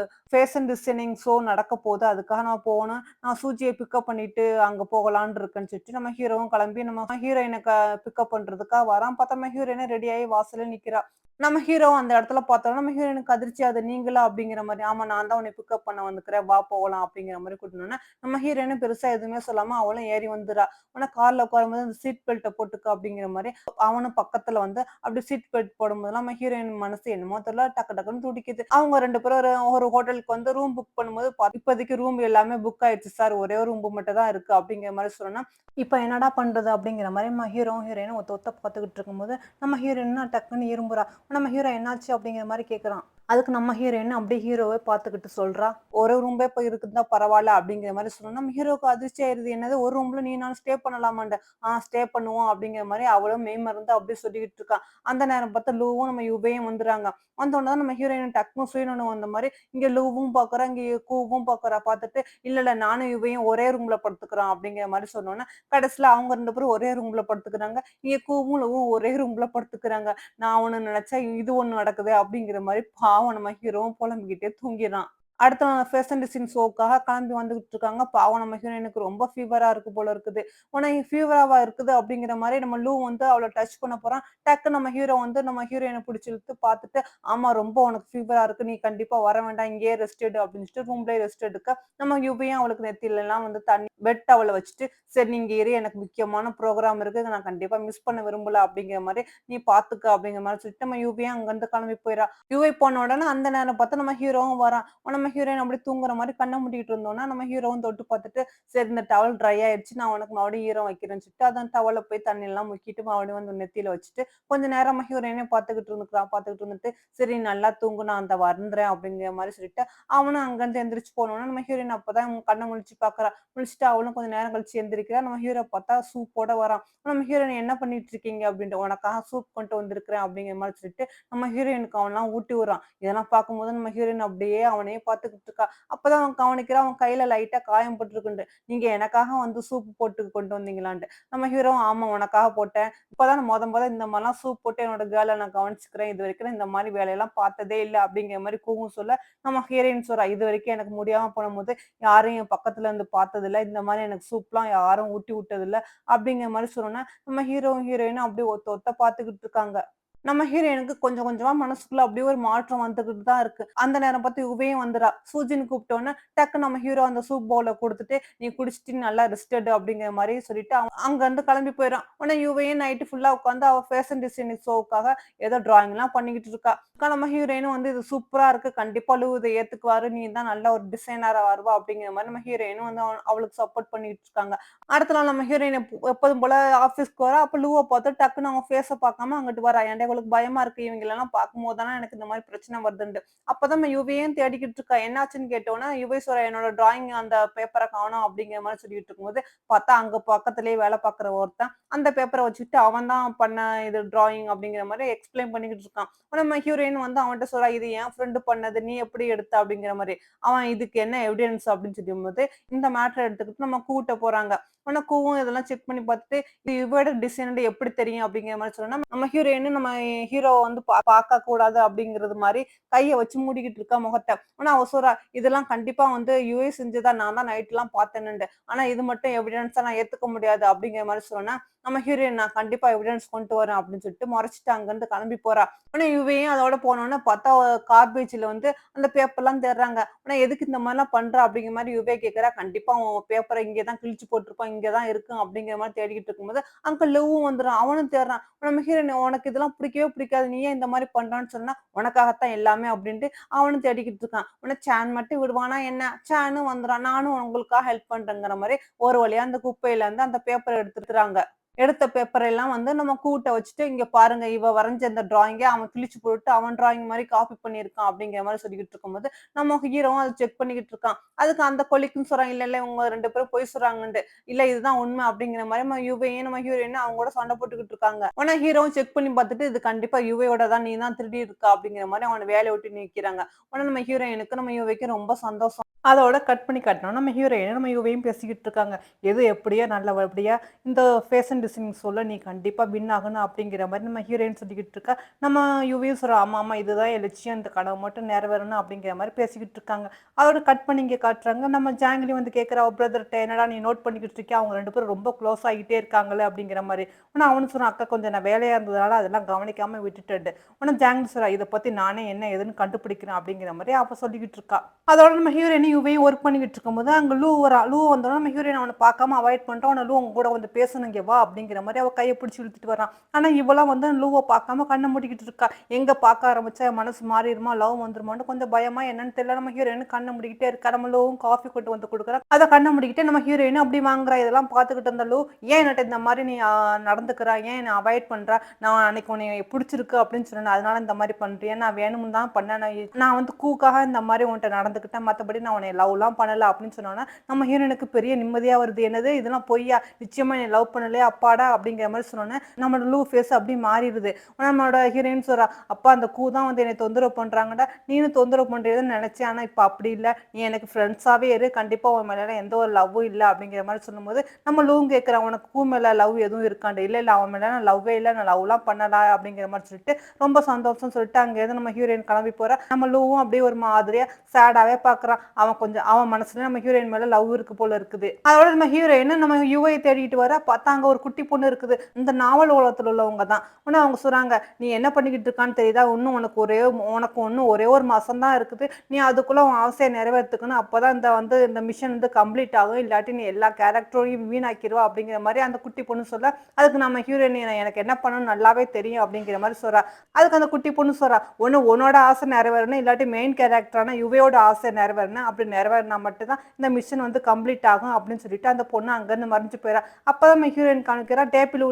ஃபேஷன் டிசைனிங் ஷோ நடக்க போது. அதுக்காக நான் போணும். நான் சூஜிய பிக்கப் பண்ணிட்டு அங்க போகலான்னு இருக்கேன்னு சொல்லிட்டு நம்ம ஹீரோவும் கிளம்பி நம்ம ஹீரோயின பிக்கப் பண்றதுக்காக வரான். பார்த்தா நம்ம ஹீரோயினும் ரெடி ஆயி வாசல்ல நிக்கிறா. நம்ம ஹீரோவும் அந்த இடத்துல பார்த்தோனே நம்ம ஹீரோயினுக்கு அதிர்ச்சி அது நீங்களா? அப்படிங்கிற மாரி. ஆமா நான் தான் உன்னை பிக்கப் பண்ண வந்துக்கிறேன். வா போகலாம் அப்படிங்கிற மாரி கூட்டினோனே, நம்ம ஹீரோயினும் பெருசா எதுவுமே சொல்லாம அவளும் ஏறி வந்துறா. உடனே கார்ல உட்காரும்போது அந்த சீட் பெல்ட்ட போட்டுக்க அப்படிங்கிற மாரி அவனும் பக்கத்துல வந்து அப்படி சீட் பெல்ட் போடும்போதெல்லாம் நம்ம ஹீரோயின் மனசு என்னமோ தெரியல டக்கு டக்குன்னு துடிக்குது. அவங்க 2 பேரும் ஒரு ஒரு ஹோட்டலுக்கு வந்து ரூம் புக் பண்ணும்போது இப்போதைக்கு ரூம் எல்லாமே புக் ஆயிடுச்சு சார். ஒரே ஒரு ரூம் மட்டும் தான் இருக்கு அப்படிங்கிற மாரி சொன்னோனே, இப்ப என்னடா பண்றது? அப்படிங்கிற மாரி நம்ம ஹீரோவும், ஹீரோயினும் ஒத்த ஒத்த பார்த்துக்கிட்டு இருக்கும்போது, நம்ம ஹீரோயின்னா டக்குன்னு இரும்புறா. நம்ம ஹீரோ என்னாச்சு? அப்படிங்கிற மாரி கேட்குறான். அதுக்கு நம்ம ஹீரோயின் அப்படியே ஹீரோவ பார்த்துக்கிட்டு சொல்றா. "ஒரு ரூம்பே போய் இருக்குதா பரவால்ல" அப்படிங்கிற மாரி சொன்னோனே, நம்ம ஹீரோவுக்கு அதிர்ச்சி ஆயிருது. என்னது ஒரு ரூம்ல நீ நானும் ஸ்டே பண்ணலாமான்ட்டு. ஸ்டே பண்ணுவோம் அப்படிங்கிற மாரி அவளும் மெய்மறந்து அப்படியே சொல்லிக்கிட்டு இருக்கா. அந்த நேரம் பார்த்து லூவும் நம்ம யுபேயும் வந்துறாங்க. வந்தோனே தான் நம்ம ஹீரோயின் டக்குனு சுயநலம் வந்த மாரி, இங்க லூவும் பார்க்குறா, இங்க கூவும் பார்க்குறா. பார்த்துட்டு, "இல்ல, இல்ல நானும் யுபேயும் ஒரே ரூம்ல படுத்துக்கிறோம்" அப்படிங்கிற மாரி சொன்னோனே, கடைசியில அவங்க 2 பேரும் ஒரே ரூம்ல படுத்துக்கிறாங்க. இங்க கூவும், லூவும் ஒரே ரூம்ல படுத்துக்கிறாங்க. நான் ஒண்ணு நெனச்சா இது ஒண்ணு நடக்குதே அப்படிங்கிற மாரி பாவம் நம்ம ஹீரோவும் புலம்பிக்கிட்டே தூங்கிறான். அடுத்த நாள் ஃபேஷன் டிசைன் ஷோக்காக கிளம்பி வந்துகிட்டு இருக்காங்க. பாவம் நம்ம ஹீரோயினுக்கு ரொம்ப ஃபீவரா இருக்கு போல இருக்குது. உடனே ஃபீவராவா இருக்குது அப்படிங்கிற மாரி நம்ம லூ வந்து அவள டச் பண்ண போறான். டக்குனு நம்ம ஹீரோ வந்து நம்ம ஹீரோயின புடிச்சு இழுத்து பார்த்துட்டு, "ஆமா ரொம்ப உனக்கு ஃபீவரா இருக்கு. நீ கண்டிப்பா வர வேண்டாம். இங்கேயே ரெஸ்ட் எடு" அப்படின்னு சொல்லிட்டு ரூம்லயே ரெஸ்ட் எடுக்க, நம்ம யுபியும் அவளுக்கு நெத்திலலாம் வந்து தண்ணி பெட் டவல வச்சுட்டு, "சரி நீ இங்க இரு. எனக்கு முக்கியமான ப்ரோகிராம் இருக்கு. இத நான் கண்டிப்பா மிஸ் பண்ண விரும்பல" அப்படிங்கிற மாரி, "நீ பார்த்துக்க" அப்படிங்கிற மாரி சொல்லிட்டு நம்ம யுபியும் அங்கருந்து கிளம்பி போயிறா. யுவி போன உடனே அந்த நேரம் பார்த்து நம்ம ஹீரோவும் வரான். நம்ம ஹீரோயின் அப்படியே தூங்குற மாரி கண்ண மூடிட்டு இருந்தோம்னா, நம்ம ஹீரோவும் தொட்டு பார்த்துட்டு, "சரி இந்த டவல் ட்ரை ஆயிடுச்சு. நான் உனக்கு மறுபடியும் ஈரம் வைக்கிறேன்னு" சொல்லிட்டு, அதான் டவல போய் தண்ணிலாம் முக்கிட்டு மறுபடியும் வந்து நெத்தியில வச்சுட்டு, கொஞ்ச நேரம் நம்ம ஹீரோயினே பார்த்துக்கிட்டு இருந்துக்கிறான். பார்த்துக்கிட்டு இருந்துட்டு, "சரி நல்லா தூங்கு நான் அந்த வந்துறேன்" அப்படிங்கிற மாரி சொல்லிட்டு, அவனும் அங்கருந்து எந்திரிச்சு போனோனே, நம்ம ஹீரோயின் அப்பதான் கண்ண முழிச்சு பார்க்குறா. முழிச்சுட்டு அவளும் கொஞ்சம் நேரம் கழிச்சு எந்திரிக்கிறா. நம்ம ஹீரோ பார்த்தா சூப்போட வரான். நம்ம ஹீரோயின் என்ன பண்ணிட்டு இருக்கீங்க அப்படின்ட்டு, உனக்காக சூப் கொண்டு வந்திருக்கிறேன் அப்படிங்கிற மாதிரி சொல்லிட்டு நம்ம ஹீரோயினுக்கு அவன்லாம் ஊட்டி விடுறான். இதெல்லாம் பார்க்கும்போது நம்ம ஹீரோயின் அப்படியே அவனையே பார்த்துக்கிட்டு இருக்கா. அப்பதான் அவன் கவனிக்கிறான் அவன் கையில லைட்டா காயம் பட்டிருக்குன்ட்டு. நீங்க எனக்காக வந்து சூப் போட்டு கொண்டு வந்தீங்களான்ட்டு. நம்ம ஹீரோ ஆமா உனக்காக போட்டேன். இப்பதான் நான் மொத இந்த மாரிலாம் சூப் போட்டு என்னோட கேர்ள நான் கவனிச்சுக்கிறேன். இதுவரைக்கும் நான் இந்த மாரி வேலையெல்லாம் பார்த்ததே இல்ல அப்படிங்கிற மாரி கூவும் சொல்ல, நம்ம ஹீரோயின் சொல்றா, இதுவரைக்கும் எனக்கு முடியாம போனம்போது யாரும் என் பக்கத்துல இருந்து பார்த்ததில்ல. இந்த மாரி எனக்கு சூப்லாம் யாரும் ஊட்டி விட்டதில்ல. அப்படிங்கிற மாரி சொன்னோனே, நம்ம ஹீரோயினும் அப்படியே ஒத்த ஒத்த பார்த்துக்கிட்டு இருக்காங்க. நம்ம ஹீரோயினுக்கு கொஞ்சம் கொஞ்சமா மனசுக்குள்ள அப்படியே ஒரு மாற்றம் வந்துகிட்டு தான் இருக்கு. அந்த நேரம் பார்த்து யுவையும் வந்துறா. சூஜின்னு கூப்பிட்டோனே, டக்குனு நம்ம ஹீரோ அந்த சூப் பவுல குடுத்துட்டு, "நீ குடிச்சிட்டு நீ நல்லா ரெஸ்ட் எடு" அப்படிங்கிற மாரி சொல்லிட்டு, அவன் அங்கருந்து கிளம்பி போயிறான். உடனே யுவையும் நைட்டு ஃபுல்லா உட்காந்து அவ ஃபேஷன் டிசைனிங் ஷோவுக்காக ஏதோ டிராயிங்லாம் பண்ணிக்கிட்டு இருக்கா. நம்ம ஹீரோயினும் வந்து இது சூப்பரா இருக்கு. கண்டிப்பா லூ இத ஏத்துக்குவாரு. நீ தான் நல்ல ஒரு டிசைனரா வருவா அப்படிங்கிற மாரி நம்ம ஹீரோயினும் வந்து அவளுக்கு சப்போர்ட் பண்ணிட்டு இருக்காங்க. அடுத்த நாள் நம்ம ஹீரோயின் எப்போதும் போல ஆஃபீஸ்க்கு வரா. அப்ப லூவ பார்த்து டக்குனு அவங்க ஃபேஸ பார்க்காம அங்கிட்டு வரா. ஏன்டா இவளுக்கு பயமா இருக்கு. இவங்களலாம் பார்க்கும்போது தானே எனக்கு இந்த மாரி பிரச்சனை வருதுன்ட்டு. அப்பதான் நம்ம யுவையும் தேடிக்கிட்டு இருக்கா. என்னாச்சுன்னு கேட்டோனே, யுவை சொல்றா, "என்னோட டிராயிங் அந்த பேப்பர காணோம்" அப்படிங்கிற மாரி சொல்லிட்டு இருக்கும்போது, பார்த்தா அங்க பக்கத்திலேயே வேலை பார்க்குற ஒருத்தன், அந்த பேப்பர வச்சுக்கிட்டு அவன் தான் பண்ண இது டிராயிங் அப்படிங்கிற மாரி எக்ஸ்பிளைன் பண்ணிக்கிட்டு இருக்கான். நம்ம ஹீரோயின் வந்து அவன்ட்ட சொல்றா, "இது என் ஃப்ரெண்ட் பண்ணது. நீ எப்படி எடுத்த?" அப்படிங்கிற மாரி. அவன் "இதுக்கு என்ன எவிடன்ஸ்?" அப்படின்னு சொல்லும்போது, இந்த மேட்டர எடுத்துக்கிட்டு நம்ம கூட்ட போறாங்க. உடனே கூவும் இதெல்லாம் செக் பண்ணி பார்த்துட்டு, "இது இவரோட டிசைன்ன்னு எப்படி தெரியும்?" அப்படிங்கிற மாரி சொன்னோனே, நம்ம ஹீரோயின் நம்ம ஹீரோவ வந்து பார்க்க கூடாது அப்படிங்கிறது மாரி கைய வச்சு மூடிக்கிட்டு இருக்கா முகத்த. ஆனா அவ சொல்றா, "இதெல்லாம் கண்டிப்பா வந்து யுஏ செஞ்சதா நான் தான் நைட்லாம் பார்த்தேன்னுட்டு. ஆனா இது மட்டும் எவிடன்ஸா நான் ஏத்துக்க முடியாது." அப்படிங்கிற மாரி சொன்னோனே, நம்ம ஹீரோயின் "நான் கண்டிப்பா எவிடன்ஸ் கொண்டு வரேன்" அப்படின்னு சொல்லிட்டு முறைச்சுட்டு அங்கருந்து கிளம்பி போறா. உடனே யுவேயும் அதோட போனோனே பார்த்தா கார்பேஜ்ல வந்து அந்த பேப்பர்லாம் தேடுறாங்க. ஆனா எதுக்கு இந்த மாரிலாம் பண்ற? அப்படிங்கிற மாரி யுவே கேட்கிறா. கண்டிப்பா உன் பேப்பர இங்க தான் கிழிச்சு போட்டுருப்பான். இங்க தான் இருக்கும் அப்படிங்கிற மாரி தேடிக்கிட்டு இருக்கும்போது, அங்க லவ்வும் வந்துறான். அவனும் தேடுறான். நம்ம ஹீரோயின் "உனக்கு இதெல்லாம் பிடிக்கவே பிடிக்காது. நீ ஏன் இந்த மாரி பண்றான்னு?" சொன்னா, "உனக்காகத்தான் எல்லாமே" அப்படின்ட்டு அவனும் தேடிக்கிட்டு இருக்கான். உடனே சான் மட்டும் விடுவானா என்ன? சானும் வந்துறான். "நானும் உங்களுக்காக ஹெல்ப் பண்றேங்கிற" மாரி ஒரு வழியா அந்த குப்பையில இருந்து அந்த பேப்பர எடுத்துறாங்க. எடுத்த பேப்பர் எல்லாம் வந்து நம்ம கூட்ட வச்சுட்டு, "இங்க பாருங்க இவ வரைஞ்ச இந்த டிராயிங்க அவன் கிழிச்சு போட்டு அவன் டிராயிங் மாரி காப்பி பண்ணியிருக்கான்." அப்படிங்கிற மாரி சொல்லிக்கிட்டு இருக்கும்போது, நம்ம ஹீரோவும் அத செக் பண்ணிக்கிட்டு இருக்கான். அதுக்கு அந்த கொலிக்கும் சொல்றான், "இல்ல, இல்ல இவங்க 2 பேரும் பொய் சொல்றாங்கன்ட்டு." "இல்ல இதுதான் உண்மை." அப்படிங்கிற மாரி நம்ம யுவையும், நம்ம ஹீரோயினும் அவங்க கூட சண்டை போட்டுக்கிட்டு இருக்காங்க. உடனே ஹீரோவும் செக் பண்ணி பார்த்துட்டு, "இது கண்டிப்பா யுவையோட தான். நீ தான் திருடி இருக்க." அப்படிங்கிற மாரி அவன வேலைய விட்டு நீக்கிறாங்க. உடனே நம்ம ஹீரோயினுக்கு, நம்ம யுவைக்கும் ரொம்ப சந்தோஷம். அதோட கட் பண்ணி காட்டுனோம். நம்ம ஹீரோயினும், நம்ம யுவையும் பேசிக்கிட்டு இருக்காங்க. எது எப்படியோ நல்லபடியா இந்த ஃபேஷன் டிசைனிங் ஷோல நீ கண்டிப்பா வின் ஆகணும் அப்படிங்கிற மாரி நம்ம ஹீரோயின் சொல்லிக்கிட்டு இருக்கா. நம்ம யுவியும் சொல்றா, ஆமா, ஆமா இதுதான் என் லட்சியம். இந்த கனவு மட்டும் நிறைவேறணும் அப்படிங்கிற மாரி பேசிக்கிட்டு இருக்காங்க. அதோட கட் பண்ணி இங்க காட்டுறாங்க. நம்ம ஜாங்கிலி வந்து கேட்கிறா, அவ பிரதர்ட்ட என்னடா நீ நோட் பண்ணிக்கிட்டு இருக்கியா? அவங்க 2 பேரும் ரொம்ப க்ளோஸ் ஆகிட்டே இருக்காங்களே அப்படிங்கிற மாரி. ஆனா அவனும் சொன்னான், அக்கா கொஞ்சம் நான் வேலையா இருந்ததுனால அதெல்லாம் கவனிக்காம விட்டுட்டேன்ட்டு. ஆனா ஜாங்கிலி சொல்றா, இத பத்தி நானே என்ன ஏதுன்னு கண்டுபிடிக்கிறேன் அப்படிங்கிற மாரி அவ சொல்லிக்கிட்டு இருக்கா. அதோட நம்ம ஹீரோயின் யுவையும் ஒர்க் பண்ணிக்கிட்டு இருக்கும்போது அங்க லூ வரா. லூ வந்தோனே நம்ம ஹீரோயின் அவன பார்க்காம அவாய்ட் பண்றா. ஆனா லூ அவங்க கூட வந்து பேசணும் இங்க வா அப்படிங்கிற மாரி அவ கைய பிடிச்சு இழுத்துட்டு வரான். ஆனா இவளாம் வந்து லூவ பார்க்காம கண்ண மூடிக்கிட்டு இருக்கா. எங்க பார்க்க ஆரம்பிச்சா என் மனசு மாறிருமா, லவ் வந்துருமான்னு கொஞ்சம் பயமா என்னன்னு தெரியல. நம்ம ஹீரோயின் கண்ண மூடிக்கிட்டே இருக்கா. நம்ம லூவும் காஃபி கொண்டு வந்து குடுக்குறா. அத கண்ண மூடிக்கிட்டே நம்ம ஹீரோயின் அப்படி வாங்குறா. இதெல்லாம் பார்த்துக்கிட்டு இருந்த லூ, ஏன் என்ட்ட இந்த மாரி நீ நடந்துக்கிறா? ஏன் என்ன அவாய்ட் பண்ற? நான் அன்னைக்கு உன்னைய பிடிச்சிருக்கு அப்படின்னு சொன்னேன். அதனால இந்த மாரி பண்றியா? நான் வேணும்னு தான் பண்ணேன். நான் வந்து கூக்காக இந்த மாரி உன்ட்ட நடந்துக்கிட்டேன். மத்தபடி நான் உன்னைய லவ்லாம் பண்ணல அப்படின்னு சொன்னோனே, நம்ம ஹீரோயினுக்கு பெரிய நிம்மதியா வருது. என்னது இதெல்லாம் பொய்யா? நிச்சயமா நீ லவ் பண்ணலையா? அப்பாடா! அப்படிங்கிற மாரி சொன்னோனே, நம்மளோட லூ ஃபேஸ் அப்படியே மாறிருது. நம்மளோட ஹீரோயின் சொல்றா, "அப்பா அந்த கூ தான் வந்து என்னைய தொந்தரவு பண்றாங்கடா. நீனும் தொந்தரவு பண்றியேன்னு நெனச்சேன். ஆனா இப்ப அப்படி இல்ல. நீ எனக்கு ஃப்ரெண்ட்ஸாவே இரு. கண்டிப்பா உன் மேல எந்த ஒரு லவ்வும் இல்ல." அப்படிங்கிற மாரி சொல்லும்போது, நம்ம லூவும் கேட்கிறா, "உனக்கு கூ மேல லவ் எதுவும் இருக்காண்டு?" "இல்ல, இல்ல அவன் மேல நான் லவ்வே இல்ல. நான் லவ்லாம் பண்ணல." அப்படிங்கிற மாரி சொல்லிட்டு, ரொம்ப சந்தோஷம்னு சொல்லிட்டு அங்கேருந்து நம்ம ஹீரோயின் கிளம்பி போறா. நம்ம லூவும் அப்படியே ஒரு மாதிரியா சேடாவே பார்க்குறான். அவன் மனசுல நம்ம ஹீரோயின் மேல லவ் இருக்கு போல இருக்குது. அதோட நம்ம ஹீரோயின் நம்ம யுவை தேடிட்டு வரா. பார்த்தா அங்க ஒரு குட்டி பொண்ணு இருக்குது. இந்த நாவல் உலகத்துல உள்ளவங்க தான். உடனே அவங்க சொல்றாங்க, "நீ என்ன பண்ணிக்கிட்டு இருக்கான்னு தெரியுதா? இன்னும் உனக்கு இன்னும் ஒரே 1 மாசம் தான் இருக்குது. நீ அதுக்குள்ள உன் ஆசைய நிறைவேத்திக்கணும். அப்பதான் இந்த மிஷன் வந்து கம்ப்ளீட் ஆகும். இல்லாட்டி நீ எல்லா கேரக்டரையும் வீணாக்கிருவ." அப்படிங்கிற மாரி அந்த குட்டி பொண்ணு சொல்ல, அதுக்கு நம்ம ஹீரோயின் எனக்கு என்ன பண்ணணும்னு நல்லாவே தெரியும் அப்படிங்கிற மாரி சொல்றா. அதுக்கு அந்த குட்டி பொண்ணு சொல்றா, "ஒண்ணு உன்னோட ஆசை நிறைவேறணும். இல்லாட்டி மெயின் கேரக்டரான யுவையோட ஆசை நிறைவேறணும். அப்படி அப்படி நிறைவேறினா மட்டும் தான் இந்த மிஷன் வந்து கம்ப்ளீட் ஆகும் அப்படின்னு சொல்லிட்டு அந்த பொண்ணு அங்கேருந்து மறைஞ்சு போயிடா. அப்பதான் நம்ம ஹீரோயின் காமிக்கிறா, டேபிள்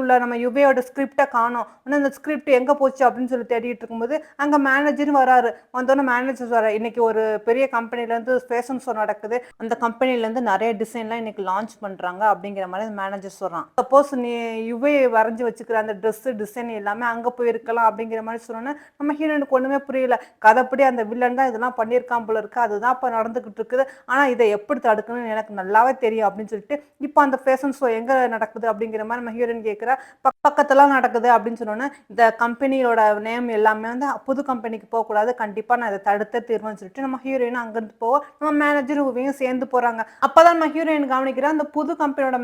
உள்ள நம்ம யுவேயோட ஸ்கிரிப்டை காணோம். ஆனா அந்த ஸ்கிரிப்ட் எங்க போச்சு அப்படின்னு சொல்லி தேடிட்டு இருக்கும்போது அங்க மேனேஜர் வராரு. வந்தோடனே மேனேஜர் வர, இன்னைக்கு ஒரு பெரிய கம்பெனில இருந்து ஃபேஷன் ஷோ நடக்குது, அந்த கம்பெனில இருந்து நிறைய டிசைன்லாம் இன்னைக்கு லான்ச் பண்றாங்க அப்படிங்கிற மாதிரி மேனேஜர் சொல்றான். சப்போஸ் நீ யுவே வரைஞ்சு வச்சுக்கிற அந்த ட்ரெஸ் டிசைன் எல்லாமே அங்க போயிருக்கலாம் அப்படிங்கிற மாதிரி சொன்னோன்னே நம்ம ஹீரோனுக்கு ஒண்ணுமே புரியல. கதைப்படி அந்த வில்லன் தான் இதெல்லாம் பண்ணியிருக்கான் போல இருக்கு, அதுதான் இப்ப நடந்துகிட்டு இருக்குது. ஆனா இதை எப்படி தடுக்கணும்னு எனக்கு நல்லாவே தெரியும் அப்படின்னு சொல்லிட்டு இப்போ அந்த ஃபேஷன் ஷோ எங்க நடக்குது அப்படிங்கிற மாதிரி நம்ம ஹீரோயின் கேட்கிறா. பக்கத்துல நடக்குது அப்படின்னு சொன்னோன்னே இந்த கம்பெனியோட நேம் எல்லாமே வந்து புது கம்பெனிக்கு போகக்கூடாது, கண்டிப்பா நான் இதை தடுத்த தீர்வுன்னு சொல்லிட்டு நம்ம ஹீரோயின் அங்கிருந்து போவோம். நம்ம மேனேஜர் உவையும் சேர்ந்து போறாங்க. அப்பதான் நம்ம ஹீரோயின் கவனிக்கிறா, அந்த புது கம்பெனியோட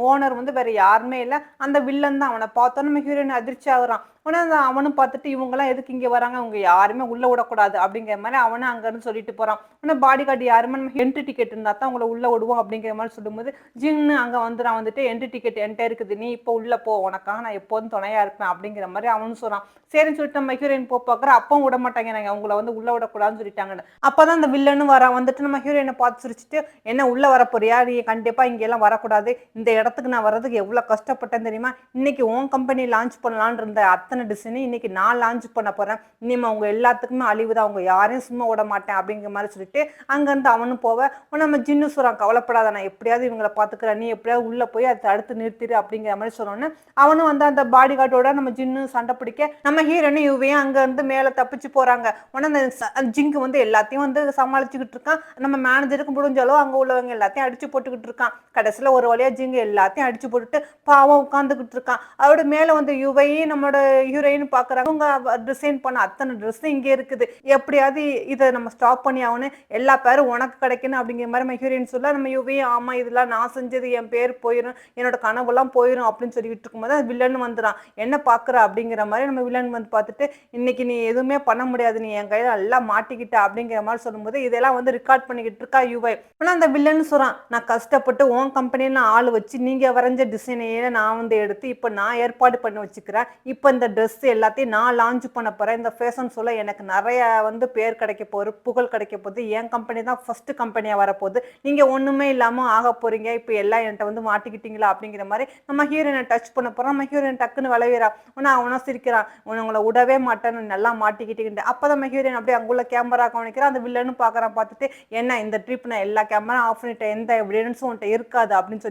ஓனர் வந்து வேற யாருமே இல்ல, அந்த வில்லன் தான். அவனை பார்த்தோம் நம்ம ஹீரோயின் அதிர்ச்சி ஆகுறான். உடனே அந்த அவனும் பார்த்துட்டு இவங்கெல்லாம் எதுக்கு இங்க வராங்க, அவங்க யாருமே உள்ள விடக்கூடாது அப்படிங்கிற மாதிரி அவனும் அங்க இருந்து சொல்லிட்டு போறான். உடனே பாடி கார்டு யாருமே நம்ம என்ட்ரி டிக்கெட் இருந்தா தான் உங்களை உள்ள விடுவோம் அப்படிங்கிற மாதிரி சொல்லும்போது ஜின்னு அங்க வந்துட்டு என்ட்ரி டிக்கெட் என்கிட்ட இருக்குது, நீ இப்போ உள்ள போ, உனக்காக நான் எப்போதும் துணையா இருப்பேன் அப்படிங்கிற மாதிரி அவனும் சொல்றான். சரின்னு சொல்லிட்டு நம்ம ஹீரோயின் பாக்குற, அப்பவும் விட மாட்டாங்க, நாங்க உங்களை வந்து உள்ள விடக்கூடாதுன்னு சொல்லிட்டாங்கன்னு. அப்பதான் அந்த வில்லனும் வந்துட்டு நம்ம ஹீரோயினை பார்த்து சிரிச்சுட்டு, என்ன உள்ள வர போறியா, நீ கண்டிப்பா இங்க எல்லாம் வரக்கூடாது, இந்த இடத்துக்கு நான் வர்றதுக்கு எவ்வளவு கஷ்டப்பட்டேன் தெரியுமா, இன்னைக்கு உன் கம்பெனி லான்ச் பண்ணலான்னு இருந்த அத்தனை டிசைன் இன்னைக்கு நான் லான்ச் பண்ண போறேன், இனிமே அவங்க எல்லாத்துக்குமே அழிவுதான், அவங்க யாரையும் சும்மா விட மாட்டேன் அப்படிங்கிற மாதிரி சொல்லிட்டு அங்க இருந்து அவனும் போவ. நம்ம ஜின்னு சொல்றான், கவலைப்படாத, நான் எப்படியாவது இவங்களை பாத்துக்கிறேன், நீ எப்படியாவது உள்ள போய் அதை தடுத்து நிறுத்திடு அப்படிங்கிற மாதிரி சொன்னோன்னு அவனும் வந்து அந்த பாடி கார்டோட நம்ம ஜின்னு சண்டை பிடிக்க நம்ம ஹீரோனும் யுவையும் அங்க இருந்து மேல தப்பிச்சு போறாங்க. உடனே அந்த ஜிங்கு வந்து எல்லாத்தையும் வந்து சமாளிச்சுக்கிட்டு இருக்கான். நம்ம மேனேஜருக்கு முடிஞ்சாலும் அங்க உள்ளவங்க எல்லாத்தையும் அடிச்சு போட்டுக்கிட்டு இருக்கான். கடைசியில ஒரு வழியா ஜிங்கு எல்லாத்தையும் அடிச்சு போட்டுட்டு பாவம் உட்காந்துக்கிட்டு இருக்கான். அவரோட மேல வந்து யுவையும் நம்மளோட ஹீரோயின் பாக்குறாங்க. அவங்க டிசைன் பண்ண அத்தனை ட்ரெஸ் இங்க இருக்குது, எப்படியாவது இதை நம்ம ஸ்டாப் பண்ணி ஆகணும், எல்லா பேரும் உனக்கு கிடைக்கணும் அப்படிங்கிற மாதிரி நம்ம ஹீரோயின் சொல்ல நம்ம யுவையும் ஆமா இதெல்லாம் நான் செஞ்சது, என் பேர் போயிடும், என்னோட கனவுலாம் போயிடும் அப்படின்னு சொல்லிட்டு இருக்கும்போது வில்லன் வந்துடான். என்ன பாக்குற அப்படிங்கிற மாதிரி நம்ம வில்லன் வந்து பார்த்துட்டு, இன்னைக்கு நீ எதுவுமே பண்ண முடியாது, நீ என் கையில எல்லாம் மாட்டிக்கிட்ட அப்படிங்கிற மாதிரி சொல்லும்போது இதெல்லாம் வந்து ரெக்கார்ட் பண்ணிக்கிட்டு இருக்கா யுவை. ஆனா அந்த வில்லன் சொல்றான், நான் கஷ்டப்பட்டு உன் கம்பெனியில ஆள் வச்சு நீங்க வரைஞ்ச டிசைனையே நான் வந்து எடுத்து இப்ப நான் ஏற்பாடு பண்ணி வச்சுக்கிறேன், இப்ப இந்த ட்ரெஸ் எல்லாத்தையும் நான் லான்ச் பண்ண போறேன், இந்த ஃபேஷன் ஷோல எனக்கு நிறைய வந்து பேர் கிடைக்க போகுது, புகழ் கிடைக்க போகுது, என் கம்பெனி தான் ஃபர்ஸ்ட் கம்பெனியா வரப்போகுது, நீங்க ஒண்ணுமே இல்லாம ஆக போறீங்க, இப்ப எல்லாம் என்கிட்ட வந்து மாட்டிக்கிட்டீங்களா அப்படிங்கிற மாதிரி நம்ம ஹீரோயினை டச் பண்ண போறோம். நம்ம ஹீரோயின் டக்குன்னு விளையிறா. அவனா சிரிக்கிறான், உங்களை விடவே மாட்டேன்னு நல்லா மாட்டிக்கிட்டு. அப்பதான் நம்ம ஹீரோயின் அப்படியே அங்குள்ள கேமரா கவனிக்கிறான். அந்த வில்லன்னு பாக்குறான். பார்த்துட்டு, என்ன இந்த ட்ரிப் நான் எல்லா கேமரா ஆஃப் பண்ணிட்டேன், எந்த எவிடன்ஸும் உன்கிட்ட இருக்காது அப்படின்னு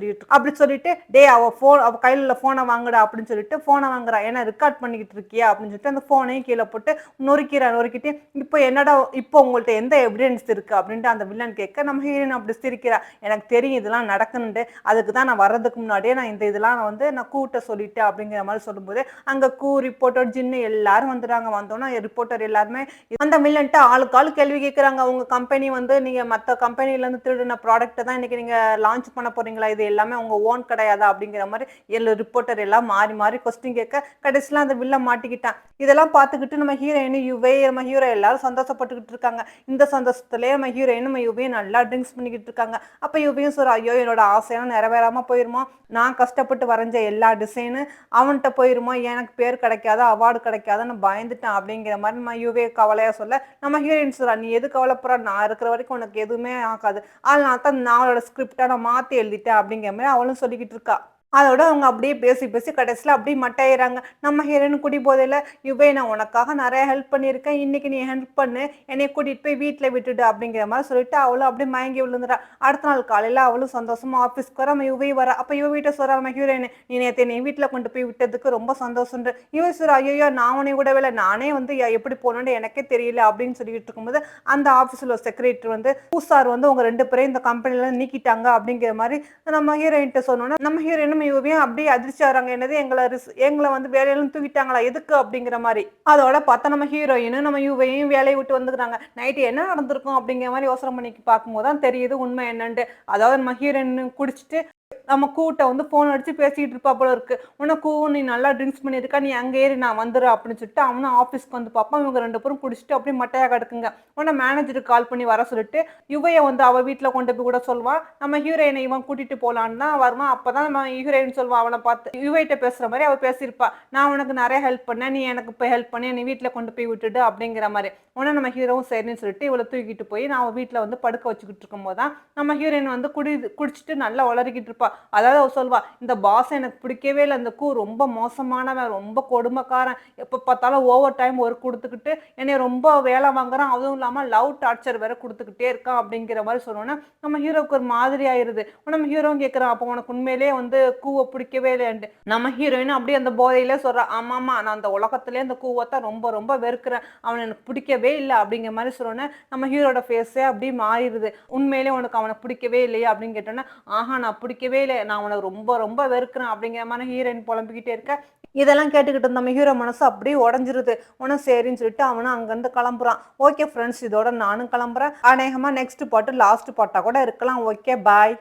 சொல்லிட்டு டே அவ கையில உள்ள போனை வாங்குடா அப்படின்னு சொல்லிட்டு போனை வாங்குறா. ஏன்னா ரெக்கார்ட் பண்ணிக்கிட்டு இருக்கியா அப்படின்னு சொல்லிட்டு அந்த போனையும் கீழே போட்டு நொறுக்கிட்டு, இப்போ என்னடா இப்போ உங்கள்ட்ட எந்த எவிடன்ஸ் இருக்கு அப்படின்ட்டு அந்த வில்லன் கேட்க நம்ம ஹீரோயின் அப்படி சிரிக்கிறா. எனக்கு தெரியும் இதெல்லாம் நடக்குன்னு, அதுக்கு தான் நான் வர்றதுக்கு முன்னாடியே நான் இதெல்லாம் வந்து நான் கூட்ட சொல்லிட்டேன் அப்படிங்கிற மாதிரி சொல்லும்போது அங்க ரிப்போர்ட்டர் ஜின்னு எல்லாரும் வந்துடுறாங்க. வந்தோன்னா ரிப்போர்ட்டர் எல்லாருமே அந்த மில்லன்ட்டு ஆளுக்கு ஆளு கேள்வி கேட்குறாங்க. உங்க கம்பெனி வந்து நீங்க மற்ற கம்பெனில இருந்து திருடின ப்ராடக்ட்டை தான் இன்னைக்கு நீங்க லான்ச் பண்ண போறீங்களா, இது எல்லாமே உங்க ஓன் கிடையாதா அப்படிங்கிற மாதிரி ரிப்போர்ட்டர் எல்லாம் மாறி மாறி கொஸ்டின் கேட்க கடைசியில் அந்த வில்ல மாட்டிக்கிட்டான். இதெல்லாம் பார்த்துக்கிட்டு நம்ம ஹீரோயின் யுவே நம்ம ஹீரோ எல்லாரும் சந்தோஷப்பட்டுக்கிட்டு இருக்காங்க. இந்த சந்தோஷத்துலயே நம்ம ஹீரோயின் நம்ம யுவையும் நல்லா ட்ரிங்க்ஸ் பண்ணிக்கிட்டு இருக்காங்க. அப்ப யுவையும் சொல்றா, ஐயோ என்னோட ஆசையெல்லாம் நிறைவேறாம போயிருமா, நான் கஷ்டப்பட்டு வரைஞ்ச எல்லா டிசைனு அவன்கிட்ட போயிருமா, எனக்கு பேர் கிடைக்காதா, அவார்டு கிடைக்காதான்னு பயந்துட்டான் அப்படிங்கிற மாதிரி நம்ம யுவே கவலையா சொல்ல நம்ம ஹீரோயின் சொல்றா, நீ எது கவலைப்படுற, நான் இருக்கிற வரைக்கும் உனக்கு எதுவுமே ஆகாது, அதனால தான் நாளோட ஸ்கிரிப்டை நான் மாத்தி எழுதிட்டேன் அப்படிங்கிற மாதிரி அவளும் சொல்லிக்கிட்டு இருக்கா. அதோட அவங்க அப்படியே பேசி பேசி கடைசியில் அப்படியே மட்டையிறாங்க. நம்ம ஹீரோயின் குடி போதையில, யுவே நான் உனக்காக நிறைய ஹெல்ப் பண்ணியிருக்கேன், இன்னைக்கு நீ ஹெல்ப் பண்ணு, என்னை கூட்டிட்டு போய் வீட்டில் விட்டுடு அப்படிங்கிற மாதிரி சொல்லிட்டு அவளும் அப்படியே மயங்கி விழுந்துறா. அடுத்த நாள் காலையில அவளும் சந்தோஷமா ஆஃபீஸ்க்கு வர, நம்ம யுவை வர. அப்ப யுவ வீட்டை சொல்ற நம்ம ஹீரோயின், நீ நேற்று நீ வீட்டில் கொண்டு போய் விட்டதுக்கு ரொம்ப சந்தோஷம். யுவ சொல்ற, ஐயோ நான் உன்னை விடவே இல்லை, நானே வந்து எப்படி போகணுன்னு எனக்கே தெரியல அப்படின்னு சொல்லிட்டு இருக்கும்போது அந்த ஆஃபீஸில் செக்ரட்டரி வந்து பூசார் வந்து உங்க ரெண்டு பேரையும் இந்த கம்பெனில நீக்கிட்டாங்க அப்படிங்கிற மாதிரி நம்ம ஹீரோயின் சொன்னோன்னா நம்ம ஹீரோயின் யுவையும் அப்படியே அதிர்ச்சி ஆறாங்க. என்னது எங்களை வந்து வேலையிலும் தூக்கிட்டாங்களா, எதுக்கு அப்படிங்கிற மாதிரி. அதோட பார்த்தா நம்ம ஹீரோயினும் நம்ம யுவையும் வேலையை விட்டு வந்துக்கிறாங்க. நைட்டு என்ன நடந்திருக்கும் அப்படிங்கிற மாதிரி யோசனை பண்ணி பார்க்கும்போது தான் தெரியுது உண்மை என்னன்ட்டு. அதாவது நம்ம ஹீரோயின் குடிச்சிட்டு நம்ம கூட்ட வந்து ஃபோன் அடிச்சு பேசிட்டு இருப்பா போல இருக்கு. உடனே நீ நல்லா ட்ரிங்க்ஸ் பண்ணியிருக்க, நீ அங்க ஏறி நான் வந்துடுறேன் அப்படின்னு சொல்லிட்டு அவனும் ஆஃபீஸ்க்கு வந்து பார்ப்பான். இவங்க 2 பேரும் குடிச்சிட்டு அப்படியே மட்டையா கிடக்குங்க. உடனே மேனேஜருக்கு கால் பண்ணி வர சொல்லிட்டு, யுவைய வந்து அவ வீட்ல கொண்டு போய் கூட சொல்வான். நம்ம ஹீரோயின இவன் கூட்டிட்டு போலான்னு தான் வருவான். அப்பதான் நம்ம ஹீரோயின் சொல்வா அவன பார்த்து. யுவைட்ட பேசுற மாரி அவ பேசியிருப்பா. நான் உனக்கு நெறைய ஹெல்ப் பண்ணேன். நீ எனக்கு இப்ப ஹெல்ப் பண்ணு. என்னை வீட்ல கொண்டு போய் விட்டுடு அப்படிங்கிற மாரி. உடனே நம்ம ஹீரோவும் சரின்னு சொல்லிட்டு இவள தூக்கிட்டு போய் நான் அவ வீட்ல வந்து படுக்க வச்சுக்கிட்டு இருக்கும்போது தான், நம்ம ஹீரோயின் வந்து குடிச்சிட்டு நல்லா உளறிக்கிட்டு இருப்பா. அதாவது அவ சொல்வா, "இந்த பாஸ் எனக்கு பிடிக்கவே இல்ல. இந்த ரொம்ப மோசமானவன், ரொம்ப கொடுமைக்காரன். எப்ப பார்த்தாலும் ஓவர் டைம் ஒர்க் குடுத்துக்கிட்டு, என்னைய ரொம்ப வேலை வாங்குறான். அதுவும் இல்லாம லவ் டார்ச்சர் வேற குடுத்துக்கிட்டே இருக்கான்." அப்படிங்கிற மாரி சொன்னோனே, நம்ம ஹீரோவுக்கு ஒரு மாதிரி ஆயிருது. நம்ம ஹீரோவும் கேட்கிறான், "அப்ப உனக்கு உண்மையிலேயே வந்து பிடிக்கவே இல்லையான்ட்டு." நம்ம ஹீரோயின் அப்படியே அந்த போதையிலே சொல்றா, "ஆமாமா, நான் அந்த உலகத்திலேயே அந்த தான் ரொம்ப ரொம்ப வெறுக்கிறேன். அவன எனக்கு பிடிக்கவே இல்ல." அப்படிங்கிற மாரி சொன்னோனே, நம்ம ஹீரோட ஃபேஸே அப்படியே மாறிருது. "உண்மையிலேயே உனக்கு அவன பிடிக்கவே இல்லையா?" அப்படின்னு கேட்டோனே, "ஆஹா, நான் பிடிக்கவே இல்ல. நான் அவன ரொம்ப ரொம்ப வெறுக்கிறேன்." அப்படிங்கிற மாரி ஹீரோயின் புலம்பிக்கிட்டே இருக்க, இதெல்லாம் கேட்டுக்கிட்டு நம்ம ஹீரோ மனசு அப்படியே உடைஞ்சிருது. உடனே சரின்னு சொல்லிட்டு அவனும் அங்கருந்து கிளம்புறான். ஓகே ஃப்ரெண்ட்ஸ், இதோட நானும் கிளம்புறேன். அநேகமா நெக்ஸ்ட் பார்ட் லாஸ்ட் பார்ட்டா கூட இருக்கலாம். ஓகே, பாய்.